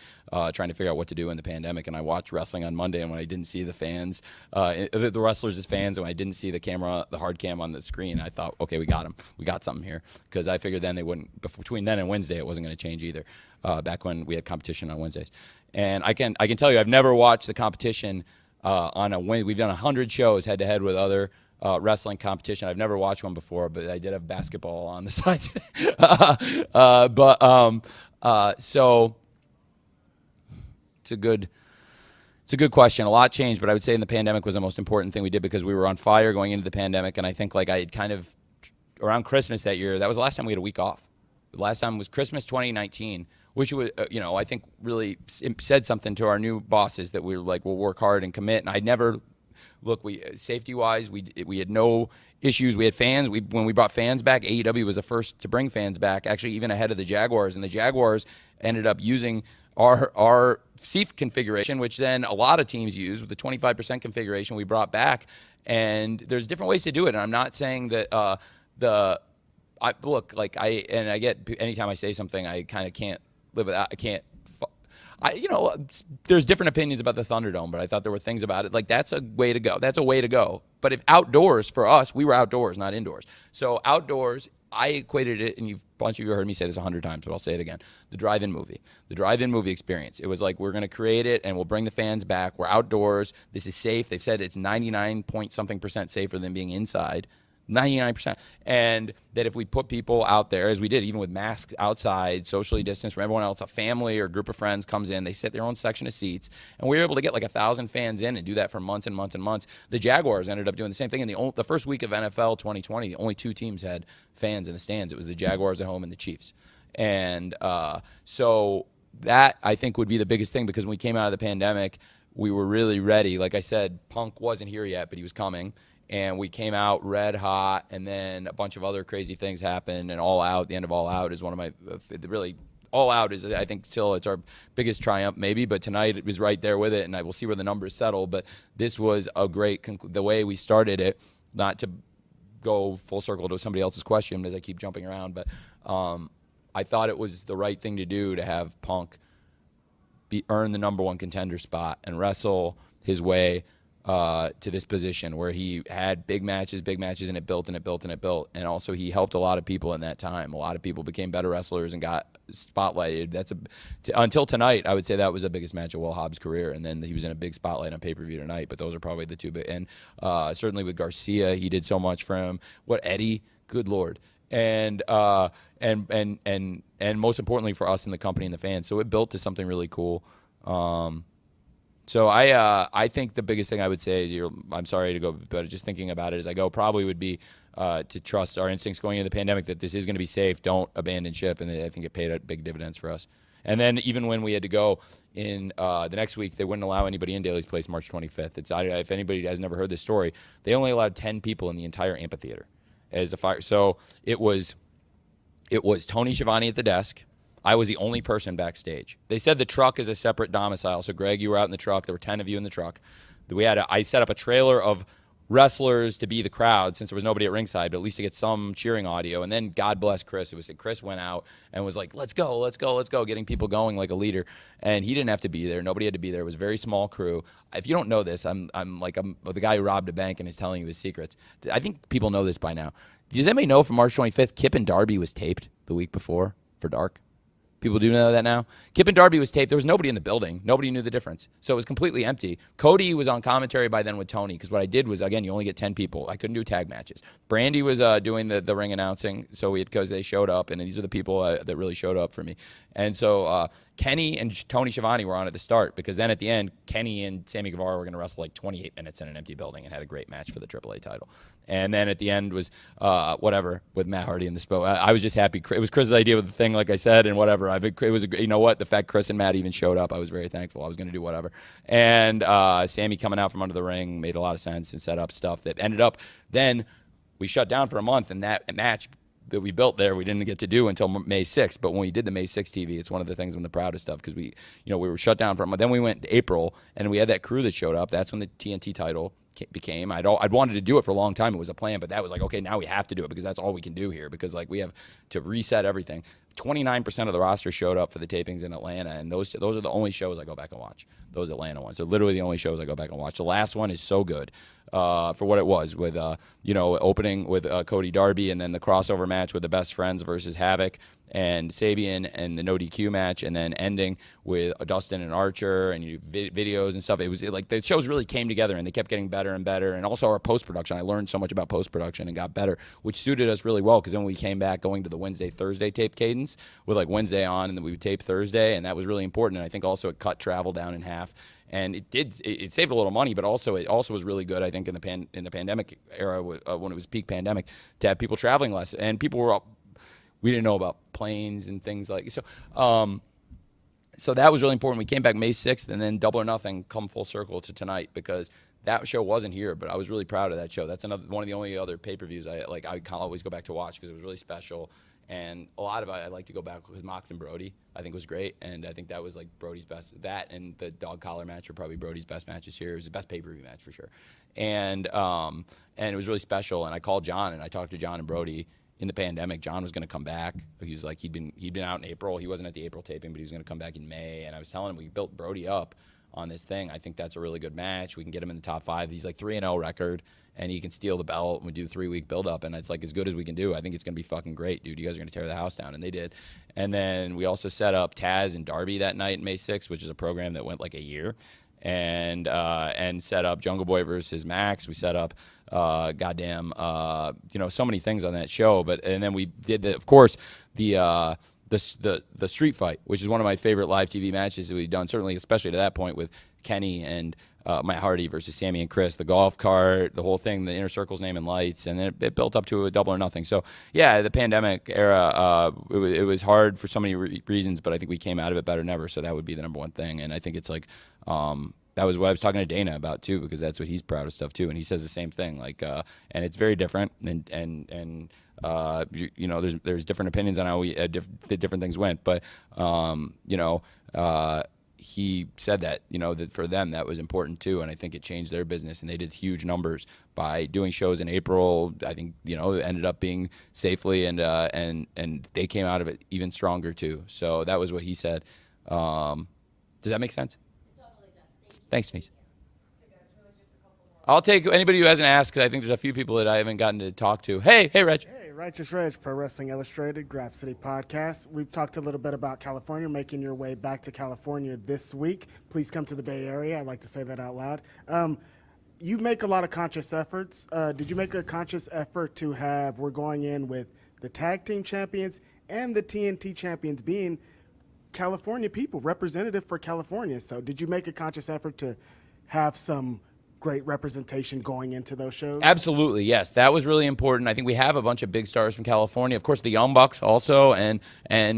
Speaker 2: trying to figure out what to do in the pandemic. And I watched wrestling on Monday, and when I didn't see the fans, the wrestlers as fans, and when I didn't see the hard cam on the screen, I thought, okay, we got them. We got something here, because I figured then they wouldn't, between then and Wednesday, it wasn't going to change either, back when we had competition on Wednesdays. And I can tell you, I've never watched the competition on a win. We've done 100 shows head-to-head with other wrestling competition. I've never watched one before, but I did have basketball on the side. So it's a good question. A lot changed, but I would say in the pandemic was the most important thing we did, because we were on fire going into the pandemic, and I think I had kind of around Christmas that year. That was the last time we had a week off. The last time was Christmas 2019. Which was, I think really said something to our new bosses, that we were we'll work hard and commit. And I never, safety-wise, we had no issues. We had fans. When we brought fans back, AEW was the first to bring fans back, actually even ahead of the Jaguars. And the Jaguars ended up using our seat configuration, which then a lot of teams use with the 25% configuration we brought back. And there's different ways to do it. And I'm not saying that I get anytime I say something, I kind of can't live without. There's different opinions about the Thunderdome, but I thought there were things about it. Like, that's a way to go. That's a way to go. But if outdoors, for us, we were outdoors, not indoors. So outdoors, I equated it, and a bunch of you heard me say this 100 times, but I'll say it again. The drive-in movie experience. It was like, we're going to create it, and we'll bring the fans back. We're outdoors. This is safe. They've said it's 99 point something percent safer than being inside. 99%. And that if we put people out there, as we did, even with masks outside, socially distanced from everyone else, a family or a group of friends comes in, they sit their own section of seats, and we were able to get like 1,000 fans in and do that for months and months and months. The Jaguars ended up doing the same thing. In the first week of NFL 2020, the only 2 teams had fans in the stands. It was the Jaguars at home and the Chiefs. And so that, I think, would be the biggest thing, because when we came out of the pandemic, we were really ready. Like I said, Punk wasn't here yet, but he was coming. And we came out red hot, and then a bunch of other crazy things happened. And All Out, the end of All Out is one of my really, All Out is, I think, still it's our biggest triumph maybe. But tonight it was right there with it, and I will see where the numbers settle. But this was a great the way we started it. Not to go full circle to somebody else's question as I keep jumping around, but I thought it was the right thing to do to have Punk earn the number 1 contender spot and wrestle his way to this position where he had big matches, and it built. And also he helped a lot of people in that time. A lot of people became better wrestlers and got spotlighted. Until tonight, I would say that was the biggest match of Will Hobbs' career. And then he was in a big spotlight on pay-per-view tonight, but those are probably the 2 big. And certainly with Garcia, he did so much for him. Eddie, good Lord. And most importantly for us in the company and the fans. So it built to something really cool. So I think the biggest thing I would say, I'm sorry to go, but just thinking about it as I go, probably would be to trust our instincts going into the pandemic that this is going to be safe. Don't abandon ship, and I think it paid big dividends for us. And then even when we had to go in the next week, they wouldn't allow anybody in Daly's Place March 25th. If anybody has never heard this story, they only allowed 10 people in the entire amphitheater as a fire. So it was Tony Schiavone at the desk. I was the only person backstage. They said the truck is a separate domicile. So, Greg, you were out in the truck. There were 10 of you in the truck. I set up a trailer of wrestlers to be the crowd since there was nobody at ringside, but at least to get some cheering audio. And then, God bless Chris. Chris went out and was like, let's go, getting people going like a leader. And he didn't have to be there. Nobody had to be there. It was a very small crew. If you don't know this, I'm the guy who robbed a bank and is telling you his secrets. I think people know this by now. Does anybody know from March 25th, Kip and Darby was taped the week before for Dark? People do know that now. Kip and Darby was taped. There was nobody in the building. Nobody knew the difference. So it was completely empty. Cody was on commentary by then with Tony, because what I did was, again, you only get 10 people. I couldn't do tag matches. Brandy was doing the ring announcing, because they showed up, and these are the people that really showed up for me. And so Kenny and Tony Schiavone were on at the start, because then at the end, Kenny and Sammy Guevara were going to wrestle like 28 minutes in an empty building and had a great match for the AAA title. And then at the end was whatever with Matt Hardy in the spot. I was just happy. It was Chris's idea with the thing, like I said, and whatever. It was, you know what? The fact Chris and Matt even showed up, I was very thankful. I was going to do whatever. And Sammy coming out from under the ring made a lot of sense and set up stuff that ended up. Then we shut down for a month, and that match that we built there, we didn't get to do until May 6th. But when we did the May 6th TV, it's one of the things I'm the proudest of, because we were shut down for a month. Then we went to April, and we had that crew that showed up. That's when the TNT title became. I'd wanted to do it for a long time. It was a plan, but that was like, okay, now we have to do it, because that's all we can do here, because like we have to reset everything. 29% of the roster showed up for the tapings in Atlanta, and those are the only shows I go back and watch. Those Atlanta ones. They're literally the only shows I go back and watch. The last one is so good. For what it was, with opening with Cody Darby, and then the crossover match with the Best Friends versus Havoc and Sabian, and the no DQ match, and then ending with Dustin and Archer, and videos and stuff. It was like the shows really came together, and they kept getting better and better. And also our post production, I learned so much about post production and got better, which suited us really well, because then we came back going to the Wednesday Thursday tape cadence with like Wednesday on, and then we would tape Thursday, and that was really important. And I think also it cut travel down in half. And it saved a little money, but also it also was really good, I think, in the pandemic era, when it was peak pandemic, to have people traveling less. And people were we didn't know about planes and things like so. So that was really important. We came back May 6th, and then Double or Nothing come full circle to tonight, because that show wasn't here, but I was really proud of that show. That's one of the only other pay-per-views I can always go back to watch, because it was really special. And a lot of it, I like to go back with Mox and Brody. I think was great, and I think that was like Brody's best. That and the dog collar match are probably Brody's best matches here. It was the best pay-per-view match for sure, and it was really special. And I called John and I talked to John and Brody in the pandemic. John was going to come back. He was like he'd been out in April. He wasn't at the April taping, but he was going to come back in May. And I was telling him we built Brody up on this thing. I think that's a really good match. We can get him in the top 5. He's like 3-0 record, and he can steal the belt. And we do 3-week build-up, and it's like as good as we can do. I think it's going to be fucking great, dude. You guys are going to tear the house down, and they did. And then we also set up Taz and Darby that night, May 6th, which is a program that went like a year, and set up Jungle Boy versus Max. We set up so many things on that show. And then we did of course the street fight, which is one of my favorite live TV matches that we've done, certainly especially to that point with Kenny and Matt Hardy versus Sammy and Chris, the golf cart, the whole thing, the Inner Circle's Name and Lights, and then it built up to a Double or Nothing. So yeah, the pandemic era, it was hard for so many reasons, but I think we came out of it better than ever. So that would be the number one thing, and I think it's like that was what I was talking to Dana about too, because that's what he's proud of stuff too, and he says the same thing. Like, and it's very different, and there's different opinions on how the different things went, but he said that that for them that was important too, and I think it changed their business, and they did huge numbers by doing shows in April. I think it ended up being safely, and they came out of it even stronger too. So that was what he said. Does that make sense? Thanks, Denise. I'll take anybody who hasn't asked, because I think there's a few people that I haven't gotten to talk to. Hey, Reg.
Speaker 7: Hey, Righteous Reg, Pro Wrestling Illustrated, Grab City Podcast. We've talked a little bit about California, making your way back to California this week. Please come to the Bay Area. I'd like to say that out loud. You make a lot of conscious efforts. Did you make a conscious effort to we're going in with the tag team champions and the TNT champions being California people, representative for California? So did you make a conscious effort to have some great representation going into those shows?
Speaker 2: Absolutely, yes. That was really important. I think we have a bunch of big stars from California. Of course, the Young Bucks also, and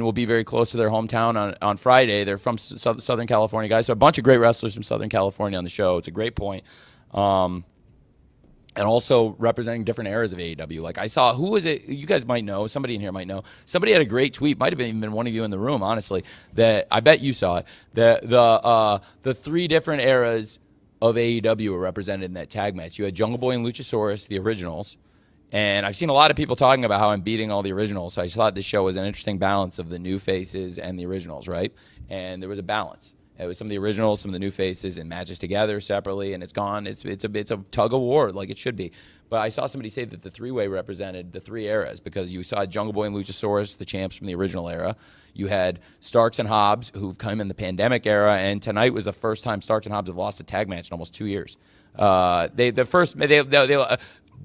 Speaker 2: we'll be very close to their hometown on Friday. They're from Southern California guys, so a bunch of great wrestlers from Southern California on the show. It's a great point. And also representing different eras of AEW. Like I saw, who was it? You guys might know. Somebody in here might know. Somebody had a great tweet. Might have even been one of you in the room, honestly. That I bet you saw it. The 3 different eras of AEW were represented in that tag match. You had Jungle Boy and Luchasaurus, the originals. And I've seen a lot of people talking about how I'm beating all the originals. So I just thought this show was an interesting balance of the new faces and the originals, right? And there was a balance. It was some of the originals, some of the new faces, and matches together separately, and it's gone. It's a tug of war like it should be. But I saw somebody say that the 3-way represented the 3 eras, because you saw Jungle Boy and Luchasaurus, the champs from the original era. You had Starks and Hobbs, who've come in the pandemic era, and tonight was the first time Starks and Hobbs have lost a tag match in almost 2 years.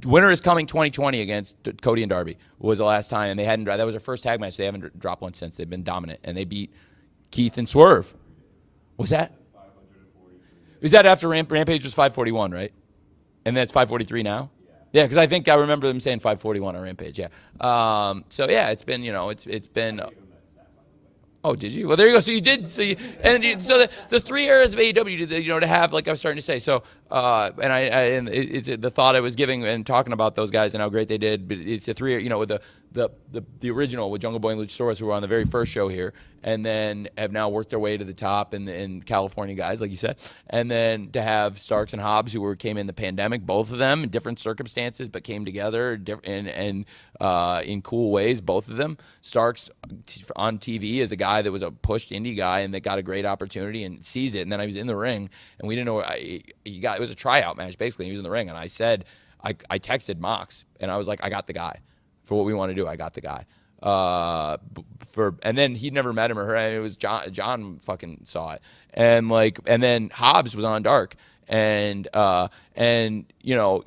Speaker 2: Winter is coming 2020 against Cody and Darby was the last time, and that was their first tag match. They haven't dropped one since. They've been dominant, and they beat Keith and Swerve. Was that? Is that after Rampage was 541, right? And then it's 543 now? Yeah, because I think I remember them saying 541 on Rampage, yeah. So, yeah, it's been, it's been... Oh, did you? Well, there you go. So you did. So the 3 eras of AEW, to have, like I was starting to say. So, it's the thought I was giving and talking about those guys and how great they did. But it's the 3, with the original with Jungle Boy and Luchasaurus, who were on the very first show here, and then have now worked their way to the top, and California guys, like you said, and then to have Starks and Hobbs, who came in the pandemic, both of them in different circumstances, but came together and in cool ways, both of them. Starks on TV as a guy that was a pushed indie guy and that got a great opportunity and seized it, and then I was in the ring, and we didn't know it was a tryout match basically. He was in the ring, and I said, I texted Mox, and I was like, I got the guy. For what we want to do, I got the guy. And then he'd never met him or her. And it was John fucking saw it, and then Hobbs was on Dark, and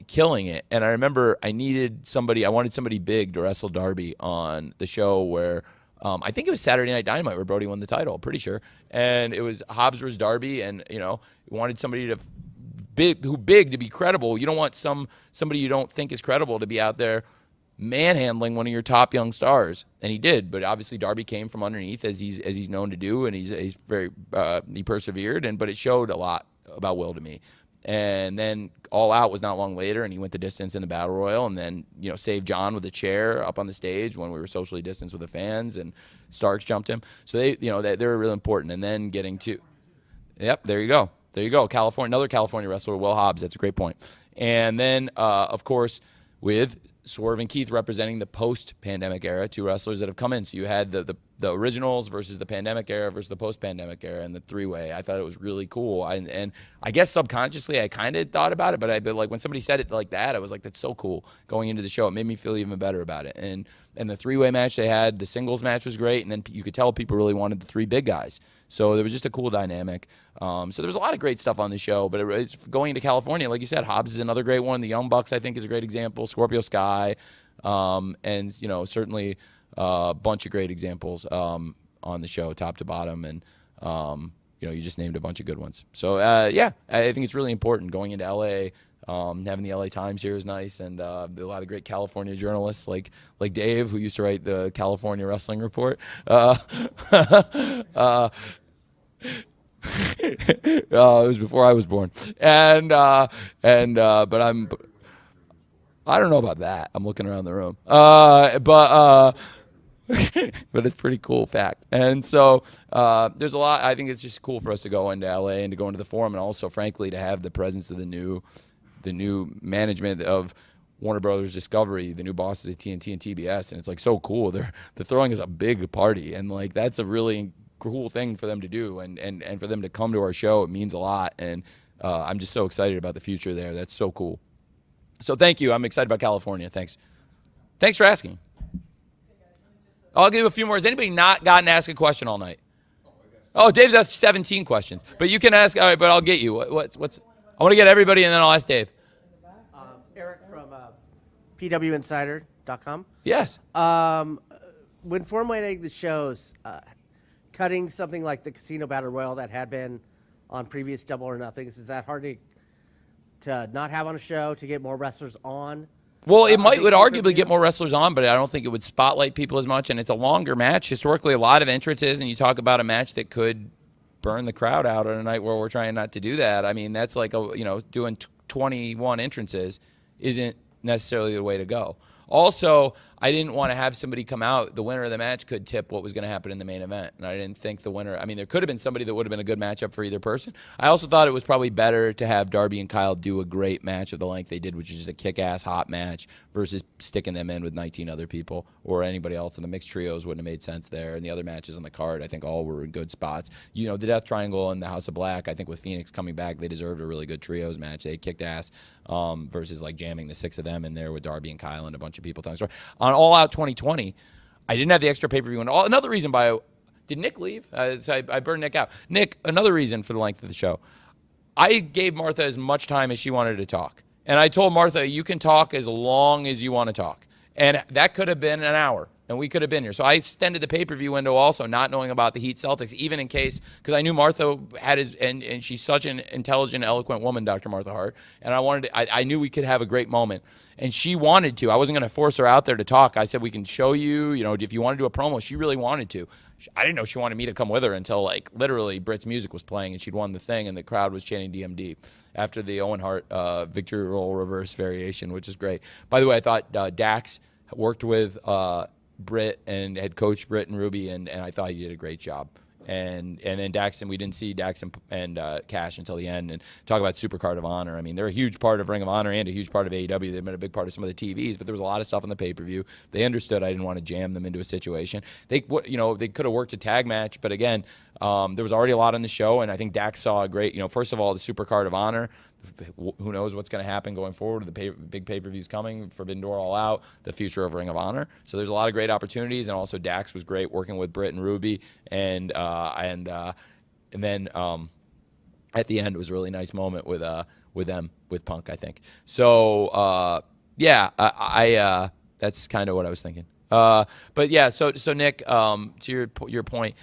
Speaker 2: killing it. And I remember I wanted somebody big to wrestle Darby on the show where. I think it was Saturday Night Dynamite where Brody won the title. Pretty sure, and it was Hobbs versus Darby, and wanted somebody to big to be credible. You don't want somebody you don't think is credible to be out there manhandling one of your top young stars, and he did. But obviously Darby came from underneath, as he's known to do, and he's very he persevered, but it showed a lot about Will to me. And then All Out was not long later, and he went the distance in the Battle Royal, and then, saved John with a chair up on the stage when we were socially distanced with the fans, and Starks jumped him. So they're really important. And then getting to, yep, there you go. Another California wrestler, Will Hobbs. That's a great point. And then, of course, with Swerve and Keith representing the post-pandemic era, two wrestlers that have come in. So you had the originals versus the pandemic era versus the post-pandemic era, and the three-way. I thought it was really cool. And I guess subconsciously I kind of thought about it, but like when somebody said it like that, I was like, that's so cool. Going into the show, it made me feel even better about it. And the three-way match they had, the singles match was great, and then you could tell people really wanted the three big guys. So there was just a cool dynamic. So there was a lot of great stuff on the show, but it's going into California. Like you said, Hobbs is another great one. The Young Bucks, I think, is a great example. Scorpio Sky, and certainly a bunch of great examples on the show, top to bottom. And you just named a bunch of good ones. So I think it's really important going into LA. Having the LA Times here is nice, and a lot of great California journalists like Dave, who used to write the California Wrestling Report. It was before I was born, but I don't know about that. I'm looking around the room, but it's a pretty cool fact. And so there's a lot. I think it's just cool for us to go into LA and to go into the Forum, and also, frankly, to have the presence of the new management of Warner Brothers Discovery, the new bosses at TNT and TBS, and it's like so cool. They're throwing us a big party, and like that's a really cool thing for them to do, and for them to come to our show. It means a lot, and I'm just so excited about the future there. That's so cool. So thank you. I'm excited about California. Thanks for asking. I'll give you a few more. Has anybody not gotten to ask a question all night? Oh, Dave's asked 17 questions, but you can ask. All right, but I'll get you. What's I want to get everybody, and then I'll ask Dave.
Speaker 8: Eric from pwinsider.com.
Speaker 2: Yes.
Speaker 8: When formulating the shows, cutting something like the Casino Battle Royal that had been on previous Double or Nothings, is that hard to not have on a show, to get more wrestlers on?
Speaker 2: Well, it would arguably get more wrestlers on, but I don't think it would spotlight people as much, and it's a longer match. Historically, a lot of entrances, and you talk about a match that could burn the crowd out on a night where we're trying not to do that. I mean, that's like doing 21 entrances isn't necessarily the way to go. Also, I didn't want to have somebody come out. The winner of the match could tip what was going to happen in the main event, and I didn't think the winner. I mean, there could have been somebody that would have been a good matchup for either person. I also thought it was probably better to have Darby and Kyle do a great match of the length they did, which is just a kick-ass hot match, versus sticking them in with 19 other people or anybody else. And the mixed trios wouldn't have made sense there. And the other matches on the card, I think all were in good spots. The Death Triangle and the House of Black, I think with Phoenix coming back, they deserved a really good trios match. They kicked ass versus like jamming the six of them in there with Darby and Kyle and a bunch of people. On All Out 2020, I didn't have the extra pay-per-view. And another reason did Nick leave? So I burned Nick out. Nick, another reason for the length of the show. I gave Martha as much time as she wanted to talk. And I told Martha, you can talk as long as you want to talk. And that could have been an hour, and we could have been here. So I extended the pay-per-view window also, not knowing about the Heat Celtics, even in case, because I knew Martha had and she's such an intelligent, eloquent woman, Dr. Martha Hart, and I knew we could have a great moment. And she wanted to. I wasn't going to force her out there to talk. I said, we can show you, if you want to do a promo. She really wanted to. I didn't know she wanted me to come with her until, like, literally Britt's music was playing and she'd won the thing and the crowd was chanting DMD after the Owen Hart victory roll reverse variation, which is great. By the way, I thought Dax worked with Britt and had coached Britt and Ruby, and I thought he did a great job. And then Dax, and we didn't see Dax and Cash until the end. And talk about Supercard of Honor. I mean, they're a huge part of Ring of Honor and a huge part of AEW. They've been a big part of some of the TVs, but there was a lot of stuff on the pay-per-view. They understood I didn't want to jam them into a situation. They could have worked a tag match, but again, there was already a lot on the show, and I think Dax saw a great, first of all, the Supercard of Honor. Who knows what's going to happen going forward? The big pay-per-views coming, Forbidden Door All Out, the future of Ring of Honor. So there's a lot of great opportunities, and also Dax was great working with Britt and Ruby, and then at the end was a really nice moment with them with Punk, I think. So that's kind of what I was thinking. But yeah, so Nick, to your point.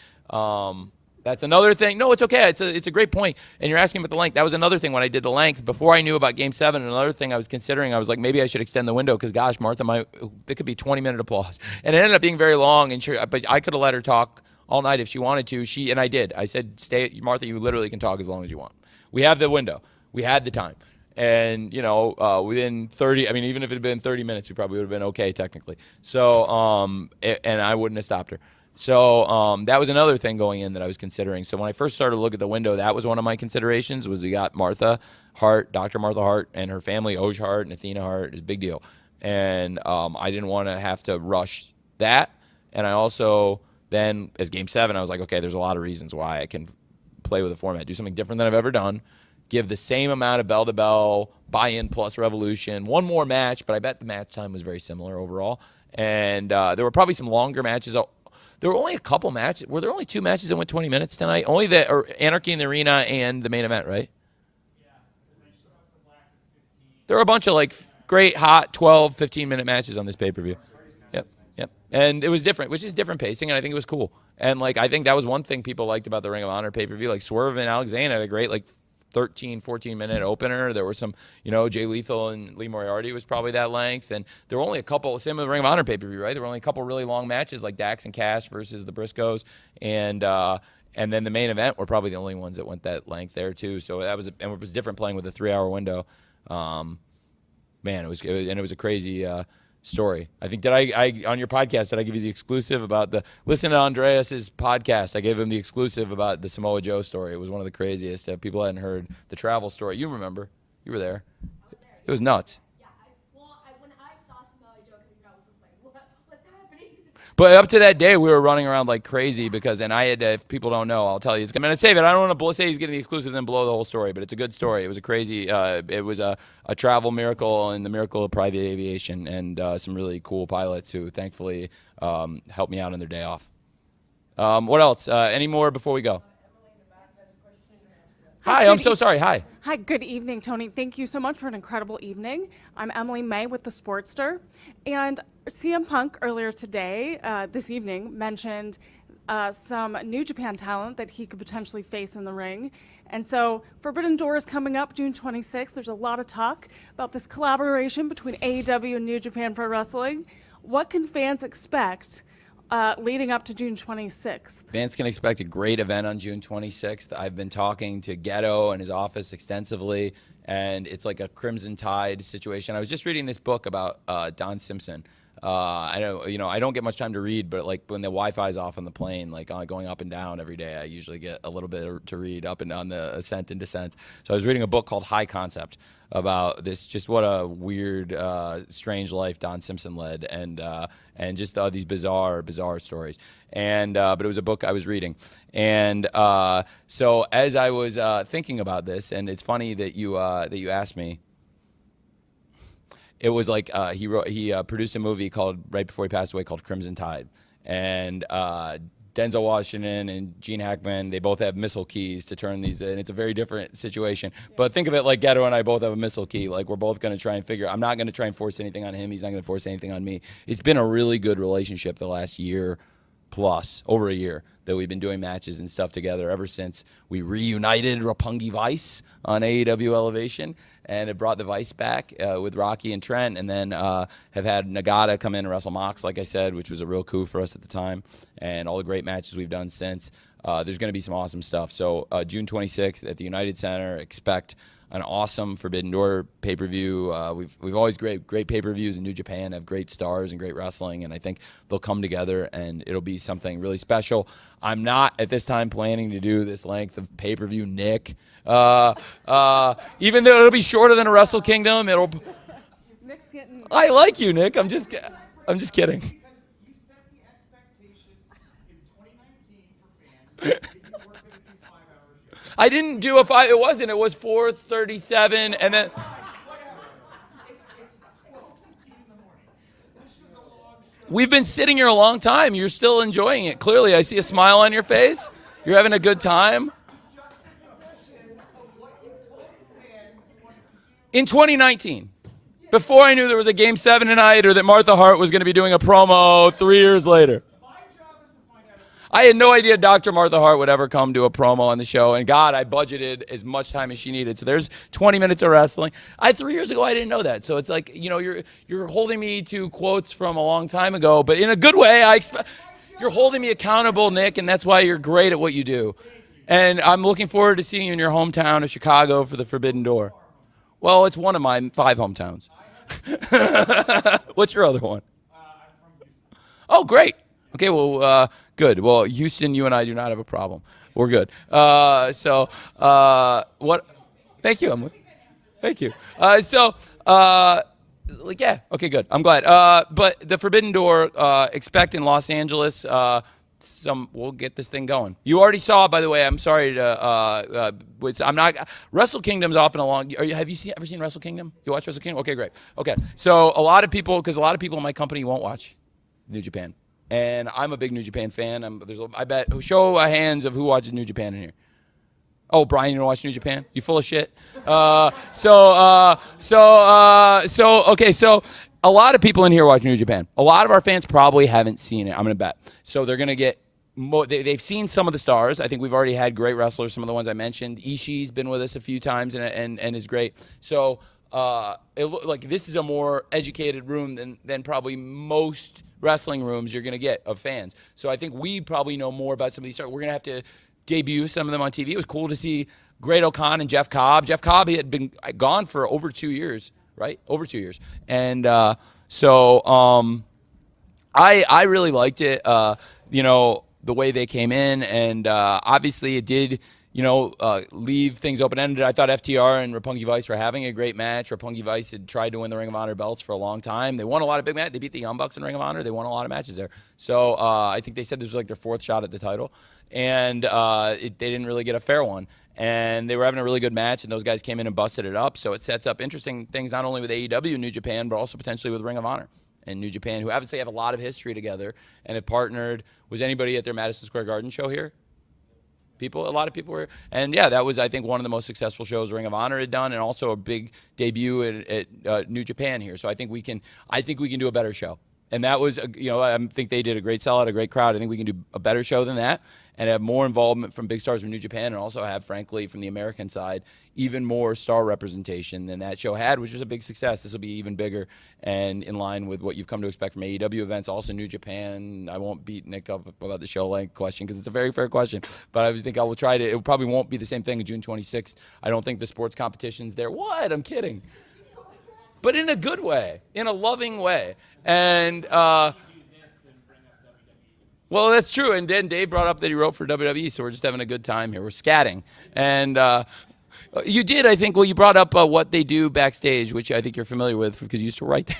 Speaker 2: That's another thing. No, it's okay. It's a great point. And you're asking about the length. That was another thing when I did the length. Before I knew about Game 7, another thing I was considering, I was like, maybe I should extend the window because, gosh, Martha, it could be 20-minute applause. And it ended up being very long. But I could have let her talk all night if she wanted to. And I did. I said, stay, Martha, you literally can talk as long as you want. We have the window. We had the time. And, within 30, I mean, even if it had been 30 minutes, we probably would have been okay technically. So, and I wouldn't have stopped her. So that was another thing going in that I was considering. So when I first started to look at the window, that was one of my considerations was we got Martha Hart, Dr. Martha Hart, and her family, Oj Hart and Athena Hart. Is a big deal. And I didn't want to have to rush that. And I also then, as Game 7, I was like, okay, there's a lot of reasons why I can play with the format, do something different than I've ever done, give the same amount of bell-to-bell, buy-in plus revolution, one more match, but I bet the match time was very similar overall. And there were probably some longer matches. There were only a couple matches. Were there only 2 matches that went 20 minutes tonight? Only or Anarchy in the Arena and the main event, right? There were a bunch of great, hot 12, 15-minute matches on this pay-per-view. Yep. And it was different, which is different pacing, and I think it was cool. And I think that was one thing people liked about the Ring of Honor pay-per-view. Swerve and Alexander had a great 13, 14-minute opener. There were some, Jay Lethal and Lee Moriarty was probably that length. And there were only a couple, same with the Ring of Honor pay-per-view, right? There were only a couple really long matches like Dax and Cash versus the Briscoes. And then the main event were probably the only ones that went that length there too. So that was, and it was different playing with a 3-hour window. Man, it was a crazy story. I think I on your podcast, did I give you the exclusive about listen to Andreas's podcast? I gave him the exclusive about the Samoa Joe story. It was one of the craziest. People hadn't heard the travel story. You remember? You were there.
Speaker 6: I was there.
Speaker 2: It was nuts.
Speaker 6: Yeah, when I saw Samoa Joe coming through, I was just like, what's happening?
Speaker 2: But up to that day, we were running around like crazy because, and I had to, if people don't know, I'll tell you. I'm going to save it. I don't want to say he's getting the exclusive and then blow the whole story, but it's a good story. It was a crazy, it was a travel miracle and the miracle of private aviation and some really cool pilots who thankfully helped me out on their day off. What else? Any more before we go? Hi, I'm so sorry. Hi.
Speaker 9: Hi, good evening, Tony. Thank you so much for an incredible evening. I'm Emily May with The Sportster. And CM Punk earlier today, this evening, mentioned some New Japan talent that he could potentially face in the ring. And so Forbidden Door is coming up June 26th. There's a lot of talk about this collaboration between AEW and New Japan Pro Wrestling. What can fans expect leading up to June 26th?
Speaker 2: Fans can expect a great event on June 26th. I've been talking to Ghetto and his office extensively, and it's like a Crimson Tide situation. I was just reading this book about Don Simpson. I don't get much time to read, but when the Wi-Fi is off on the plane, going up and down every day, I usually get a little bit to read up and down the ascent and descent. So I was reading a book called High Concept about this, just what a weird, strange life Don Simpson led, and just these bizarre stories. And but it was a book I was reading, and so as I was thinking about this, and it's funny that you asked me. It was he produced a movie called, right before he passed away, called Crimson Tide, and Denzel Washington and Gene Hackman, they both have missile keys to turn these in. It's a very different situation. But think of it like Ghetto and I both have a missile key. We're both going to try and I'm not going to try and force anything on him. He's not going to force anything on me. It's been a really good relationship the last year plus, over a year, that we've been doing matches and stuff together ever since we reunited Roppongi Vice on AEW Elevation, and it brought the Vice back with Rocky and Trent, and then have had Nagata come in and wrestle Mox, like I said, which was a real coup for us at the time, and all the great matches we've done since. There's going to be some awesome stuff. So June 26th at the United Center, expect an awesome Forbidden Door pay-per-view. We've always great pay-per-views in New Japan, have great stars and great wrestling, and I think they'll come together and it'll be something really special. I'm not at this time planning to do this length of pay-per-view, Nick. Even though it'll be shorter than a Wrestle Kingdom, it'll.
Speaker 9: Nick's getting.
Speaker 2: I like you, Nick. I'm just kidding.
Speaker 1: Because you set the expectation in 2019 for fans that you were going to do 5-hour shows.
Speaker 2: I didn't do a 5. It wasn't. It was 4:37, and then. We've been sitting here a long time. You're still enjoying it. Clearly, I see a smile on your face. You're having a good time. In 2019, before I knew there was a Game 7 tonight or that Martha Hart was going to be doing a promo 3 years later. I had no idea Dr. Martha Hart would ever come to a promo on the show, and God, I budgeted as much time as she needed. So there's 20 minutes of wrestling. 3 years ago, I didn't know that. So it's like, you're holding me to quotes from a long time ago, but in a good way. You're holding me accountable, Nick, and that's why you're great at what you do. And I'm looking forward to seeing you in your hometown of Chicago for the Forbidden Door. Well, it's one of my 5 hometowns. What's your other one? Oh, great. Okay, well, good. Well, Houston, you and I do not have a problem. We're good. What? Thank you, Emily. Thank you. Yeah. Okay, good. I'm glad. But the Forbidden Door, expect in Los Angeles. We'll get this thing going. You already saw, by the way. I'm sorry to. I'm not. Wrestle Kingdom's often along. Have you ever seen Wrestle Kingdom? You watch Wrestle Kingdom? Okay, great. Okay, so a lot of people in my company won't watch New Japan, and I'm a big New Japan fan. I bet. Show of hands of who watches New Japan in here. Oh, Brian, you don't watch New Japan? You full of shit. Okay, so a lot of people in here watch New Japan. A lot of our fans probably haven't seen it. I'm gonna bet. So they're gonna get. They've seen some of the stars. I think we've already had great wrestlers. Some of the ones I mentioned. Ishii's been with us a few times and is great. So this is a more educated room than probably most wrestling rooms you're gonna get of fans. So I think we probably know more about some of these stars. We're gonna have to debut some of them on TV. It was cool to see Great O'Khan and Jeff Cobb. Jeff Cobb, he had been gone for over 2 years, right? Over 2 years. And I really liked it, the way they came in. And obviously it did, leave things open-ended. I thought FTR and Roppongi Vice were having a great match. Roppongi Vice had tried to win the Ring of Honor belts for a long time. They won a lot of big matches. They beat the Young Bucks in Ring of Honor. They won a lot of matches there. So I think they said this was like their 4th shot at the title. And they didn't really get a fair one. And they were having a really good match, and those guys came in and busted it up. So it sets up interesting things not only with AEW and New Japan, but also potentially with Ring of Honor and New Japan, who obviously have a lot of history together and have partnered. Was anybody at their Madison Square Garden show here? A lot of people were. And yeah, that was, I think, one of the most successful shows Ring of Honor had done, and also a big debut at New Japan here. So I think we can do a better show. And that was, I think they did a great sellout, a great crowd. I think we can do a better show than that and have more involvement from big stars from New Japan, and also have, frankly, from the American side, even more star representation than that show had, which was a big success. This will be even bigger and in line with what you've come to expect from AEW events. Also, New Japan. I won't beat Nick up about the show length question because it's a very fair question, but I think I will try to. It probably won't be the same thing on June 26th. I don't think the sports competition's there. What? I'm kidding. But in a good way, in a loving way. And, well, that's true. And then Dave brought up that he wrote for WWE, so we're just having a good time here. We're scatting. And you did, I think, you brought up what they do backstage, which I think you're familiar with because you used to write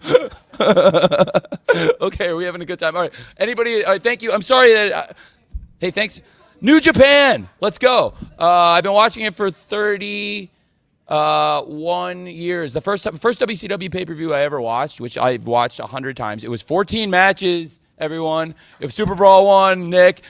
Speaker 2: there. Okay, are we having a good time? All right. Anybody, thank you. I'm sorry that, hey, thanks. New Japan, let's go. I've been watching it for 1 years. The first WCW pay-per-view I ever watched, which I've watched 100 times. It was 14 matches, everyone. It was Super Brawl 1, Nick.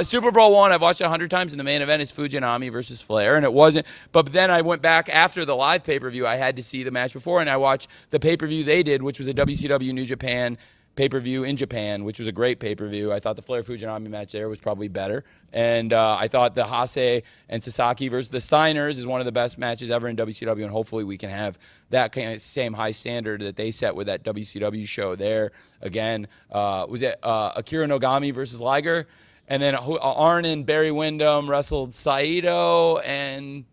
Speaker 2: Super Brawl 1, I've watched it 100 times, and the main event is Fujinami versus Flair, and it wasn't. But then I went back after the live pay-per-view. I had to see the match before, and I watched the pay-per-view they did, which was a WCW New Japan pay-per-view in Japan, which was a great pay-per-view. I thought the Flair Fujinami match there was probably better. And I thought the Hase and Sasaki versus the Steiners is one of the best matches ever in WCW, and hopefully we can have that kind of same high standard that they set with that WCW show there. Again, was it Akira Nogami versus Liger? And then Arn and Barry Windham wrestled Saito, and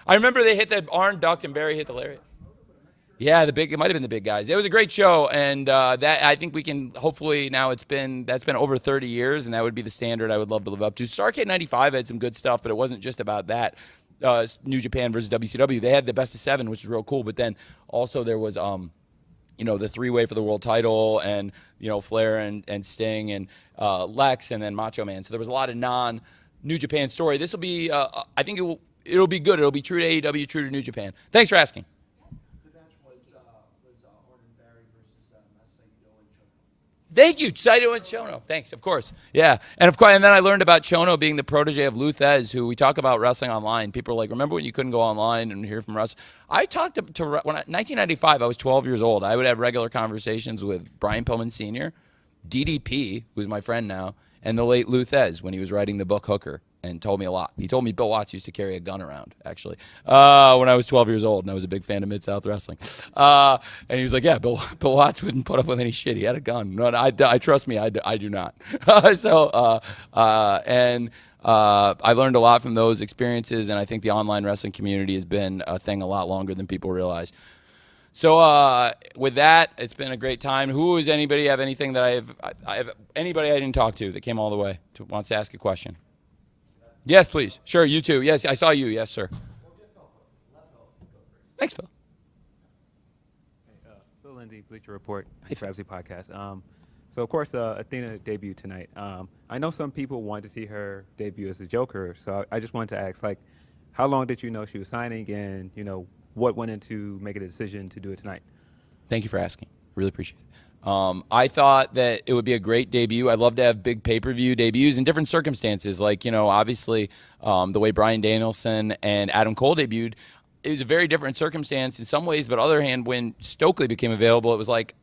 Speaker 2: I remember they hit that Arn ducked and Barry hit the lariat. Yeah, it might have been the big guys. It was a great show, and that I think we can hopefully now that's been over 30 years, and that would be the standard I would love to live up to. Starrcade '95 had some good stuff, but it wasn't just about that. New Japan versus WCW, they had the best of 7, which is real cool. But then also there was the 3-way for the world title, and Flair and Sting and Lex, and then Macho Man. So there was a lot of non-New Japan story. This will be, I think it'll be good. It'll be true to AEW, true to New Japan. Thanks for asking. Thank you, Saito and Chono. Thanks, of course. Yeah, and of course, and then I learned about Chono being the protege of Luthez, who we talk about wrestling online. People are like, remember when you couldn't go online and hear from Russ? I talked to 1995, I was 12 years old. I would have regular conversations with Brian Pillman Sr., DDP, who's my friend now, and the late Lou Thez when he was writing the book Hooker, and told me a lot. He told me Bill Watts used to carry a gun around, actually, when I was 12 years old, and I was a big fan of Mid-South Wrestling. And he was like, yeah, Bill Watts wouldn't put up with any shit. He had a gun. No, I trust me, I do not. I learned a lot from those experiences, and I think the online wrestling community has been a thing a lot longer than people realize. So with that, it's been a great time. Anybody have anything that I have anybody I didn't talk to that came all the way wants to ask a question? Yes, please. Sure, you too. Yes, I saw you. Yes, sir. Thanks, Phil.
Speaker 10: Phil Lindsay, Bleacher Report, Travesty Podcast. So, of course, Athena debuted tonight. I know some people wanted to see her debut as a Joker, so I just wanted to ask, like, how long did you know she was signing, and, what went into making a decision to do it tonight?
Speaker 2: Thank you for asking. Really appreciate it. I thought that it would be a great debut. I'd love to have big pay-per-view debuts in different circumstances. Like, obviously the way Bryan Danielson and Adam Cole debuted, it was a very different circumstance in some ways. But on the other hand, when Stokely became available, it was like,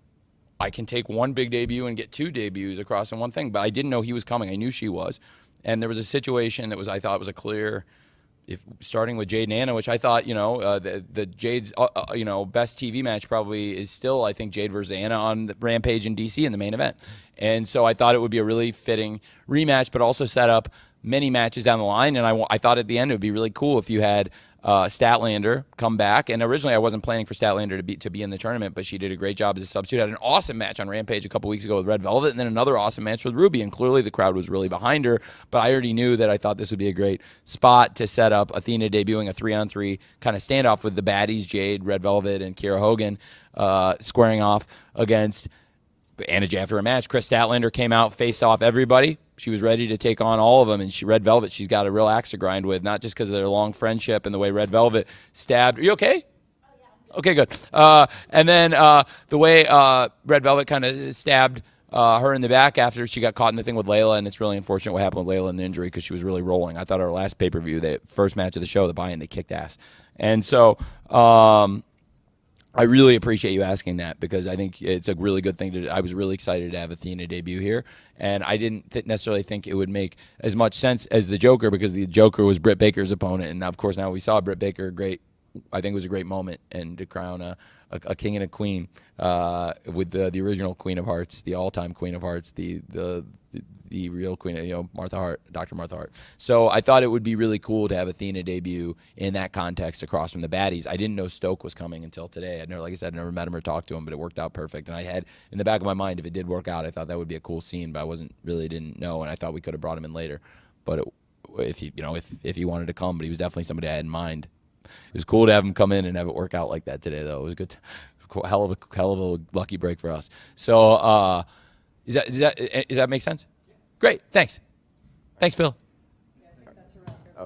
Speaker 2: I can take one big debut and get two debuts across in one thing. But I didn't know he was coming. I knew she was. And there was a situation that I thought was a clear, starting with Jade and Anna, which I thought, the Jade's, best TV match probably is still, I think, Jade versus Anna on the Rampage in DC in the main event. And so I thought it would be a really fitting rematch, but also set up many matches down the line. And I thought at the end it would be really cool if you had Statlander come back. And originally I wasn't planning for Statlander to be in the tournament, but she did a great job as a substitute. Had an awesome match on Rampage a couple weeks ago with Red Velvet, and then another awesome match with Ruby. And clearly the crowd was really behind her, but I already knew that I thought this would be a great spot to set up Athena debuting a 3-on-3 kind of standoff with the baddies, Jade, Red Velvet, and Kiera Hogan, squaring off against Anna Jay after a match. Chris Statlander came out, faced off everybody. She was ready to take on all of them, and Red Velvet, she's got a real axe to grind with, not just because of their long friendship and the way Red Velvet stabbed. Are you okay? Oh, yeah. Okay, good. And then the way Red Velvet kind of stabbed her in the back after she got caught in the thing with Layla, and it's really unfortunate what happened with Layla in the injury because she was really rolling. I thought our last pay-per-view, the first match of the show, the buy-in, they kicked ass. And so I really appreciate you asking that because I think it's a really good thing to do. I was really excited to have Athena debut here, and I didn't necessarily think it would make as much sense as the Joker because the Joker was Britt Baker's opponent, and of course now we saw Britt Baker, I think it was a great moment, and to crown a king and a queen with the original Queen of Hearts, the all-time Queen of Hearts, the real queen, Martha Hart, Dr. Martha Hart. So I thought it would be really cool to have Athena debut in that context across from the baddies. I didn't know Stoke was coming until today. Like I said, I never met him or talked to him, but it worked out perfect. And I had in the back of my mind, if it did work out, I thought that would be a cool scene, but I didn't know, and I thought we could have brought him in later. But if he wanted to come, but he was definitely somebody I had in mind. It was cool to have him come in and have it work out like that today, though. It was good. Hell of a lucky break for us. So does that make sense? Great, thanks. Thanks, Phil.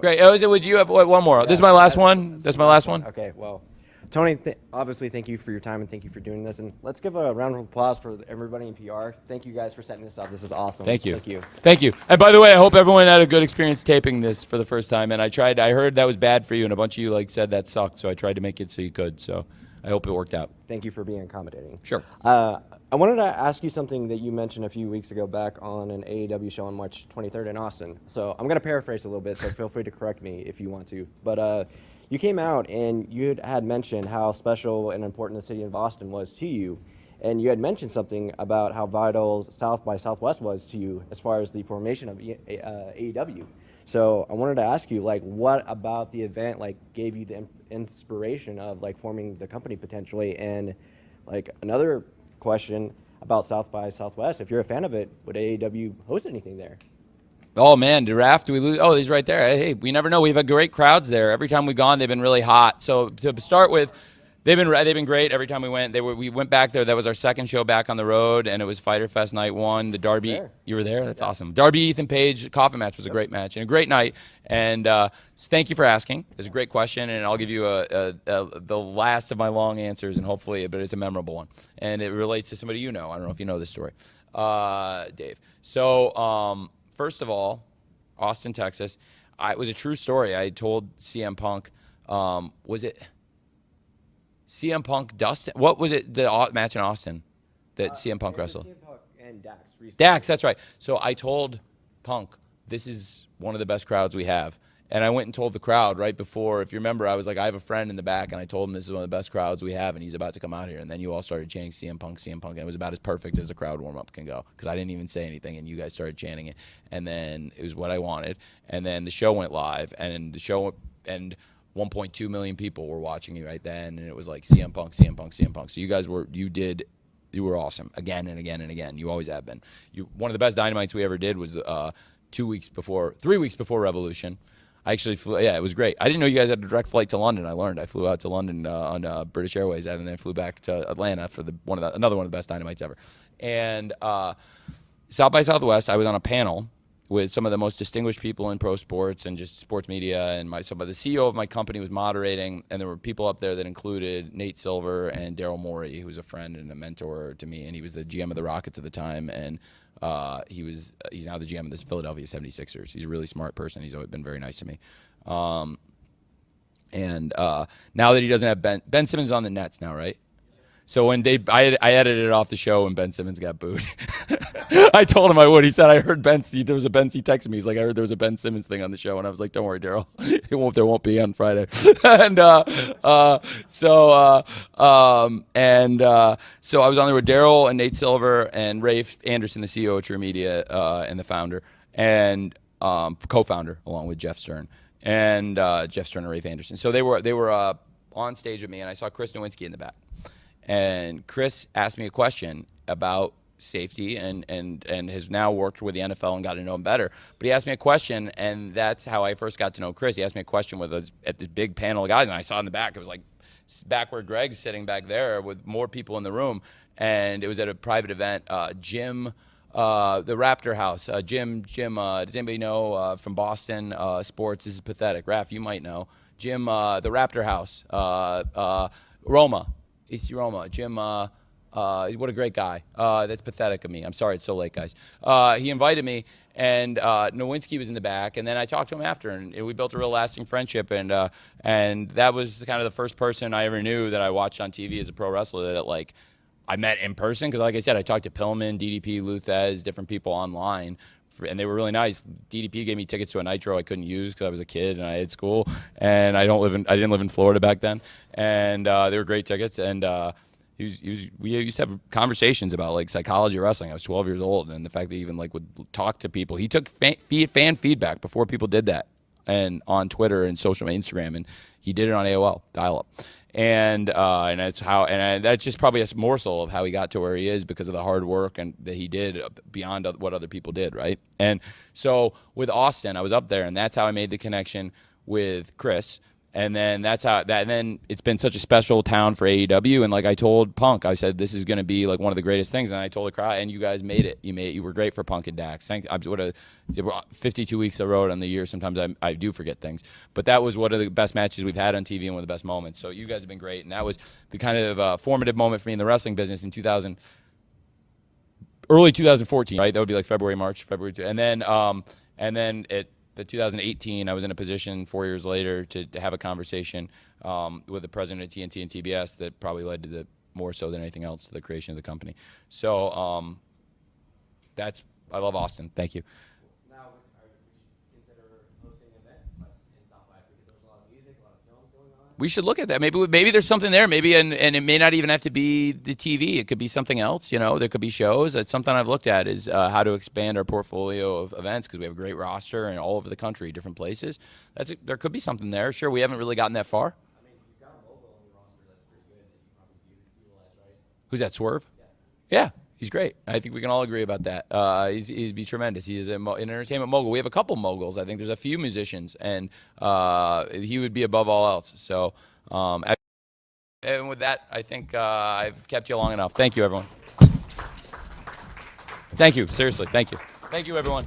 Speaker 2: Great. Would you have one more? This is my last one. That's my last one.
Speaker 11: Okay, well, Tony, obviously, thank you for your time and thank you for doing this. And let's give a round of applause for everybody in PR. Thank you guys for setting this up. This is awesome.
Speaker 2: Thank you.
Speaker 11: Thank you.
Speaker 2: Thank you. And by the way, I hope everyone had a good experience taping this for the first time. And I heard that was bad for you, and a bunch of you said that sucked. So I tried to make it so you could. So I hope it worked out.
Speaker 11: Thank you for being accommodating.
Speaker 2: Sure.
Speaker 11: I wanted to ask you something that you mentioned a few weeks ago back on an AEW show on March 23rd in Austin. So I'm going to paraphrase a little bit, so feel free to correct me if you want to. But you came out and you had mentioned how special and important the city of Austin was to you. And you had mentioned something about how vital South by Southwest was to you as far as the formation of AEW. So I wanted to ask you, what about the event, gave you the inspiration of, forming the company potentially? And, another question about South by Southwest. If you're a fan of it, would AEW host anything there?
Speaker 2: Oh, man, do we lose? Oh, he's right there. Hey, we never know. We've had great crowds there. Every time we've gone, they've been really hot. So to start with, they've been great every time we went. We went back there. That was our second show back on the road, and it was Fighter Fest night one. The Darby, you were there? That's awesome. Darby Ethan Page coffin match was a great match and a great night. And thank you for asking. It's a great question, and I'll give you the last of my long answers, and hopefully, but it's a memorable one, and it relates to somebody you know. I don't know if you know this story, Dave. So first of all, Austin, Texas. It was a true story. I told CM Punk. Was it CM Punk, Dustin? What was it, the match in Austin that CM Punk wrestled?
Speaker 11: CM Punk and Dax.
Speaker 2: Dax, that's right. So I told Punk, this is one of the best crowds we have. And I went and told the crowd right before, if you remember, I was like, I have a friend in the back, and I told him this is one of the best crowds we have, and he's about to come out here. And then you all started chanting CM Punk, CM Punk, and it was about as perfect as a crowd warm-up can go, because I didn't even say anything, and you guys started chanting it. And then it was what I wanted. And then the show went live, and 1.2 million people were watching you right then, and it was like CM Punk, CM Punk, CM Punk. So you were awesome again and again and again. You always have been. One of the best Dynamites we ever did was 3 weeks before Revolution. I actually flew. Yeah, it was great. I didn't know you guys had a direct flight to London. I learned. I flew out to London on British Airways, and then flew back to Atlanta for another one of the best Dynamites ever. And South by Southwest, I was on a panel with some of the most distinguished people in pro sports and just sports media. And the CEO of my company was moderating, and there were people up there that included Nate Silver and Daryl Morey, who was a friend and a mentor to me, and he was the GM of the Rockets at the time, and he's now the GM of the Philadelphia 76ers. He's a really smart person. He's always been very nice to me. And now that he doesn't have Ben Simmons is on the Nets now, right? So when I edited it off the show when Ben Simmons got booed. I told him I would. He said, I heard there was a Ben, he texted me. He's like, I heard there was a Ben Simmons thing on the show. And I was like, don't worry, Daryl. There won't be on Friday. And so I was on there with Daryl and Nate Silver and Rafe Anderson, the CEO of True Media and the founder, and co-founder, along with Jeff Stern. And Jeff Stern and Rafe Anderson. So they were on stage with me, and I saw Chris Nowinski in the back. And Chris asked me a question about safety and has now worked with the NFL and got to know him better. But he asked me a question, and that's how I first got to know Chris. He asked me a question at this big panel of guys, and I saw in the back, it was like back where Greg's sitting back there with more people in the room. And it was at a private event. Jim, the Raptor House. Jim, does anybody know from Boston sports? This is pathetic. Raph, you might know. Jim, the Raptor House. Roma. AC Roma, Jim, what a great guy. That's pathetic of me. I'm sorry it's so late, guys. He invited me, and Nowinski was in the back, and then I talked to him after, and we built a real lasting friendship, and that was kind of the first person I ever knew that I watched on TV as a pro wrestler that I met in person, because like I said, I talked to Pillman, DDP, Luthez, different people online, and they were really nice. DDP gave me tickets to a Nitro I couldn't use because I was a kid and I had school, and I didn't live in Florida back then, and they were great tickets. And we used to have conversations about psychology of wrestling. I was 12 years old, and the fact that he even would talk to people. He took fan feedback before people did that, and on Twitter and social Instagram, and he did it on AOL dial-up. And that's just probably a morsel of how he got to where he is because of the hard work and that he did beyond what other people did, right? And so with Austin, I was up there, and that's how I made the connection with Chris. And then then it's been such a special town for AEW. And like I told Punk, I said, this is going to be one of the greatest things. And I told the crowd, and you guys made it. You were great for Punk and Dax. 52 weeks I wrote on the year. Sometimes I do forget things. But that was one of the best matches we've had on TV and one of the best moments. So you guys have been great. And that was the kind of formative moment for me in the wrestling business in early 2014, right? That would be February, 2. And then the 2018, I was in a position 4 years later to have a conversation with the president of TNT and TBS that probably led to more so than anything else to the creation of the company. So I love Austin. Thank you.
Speaker 11: Now, would you consider hosting events in South by because there's a lot of music, a lot of films going on?
Speaker 2: We should look at that. Maybe there's something there. Maybe and it may not even have to be the TV. It could be something else. There could be shows. That's something I've looked at is how to expand our portfolio of events because we have a great roster and all over the country, different places. There could be something there. Sure, we haven't really gotten that far.
Speaker 11: I mean, you've got a mogul on your roster that's pretty good that you probably utilize, right?
Speaker 2: Who's that? Swerve? Yeah. He's great. I think we can all agree about that. He'd be tremendous. He is an entertainment mogul. We have a couple moguls. I think there's a few musicians, and he would be above all else. So, and with that, I think I've kept you long enough. Thank you, everyone. Thank you. Seriously, thank you. Thank you, everyone.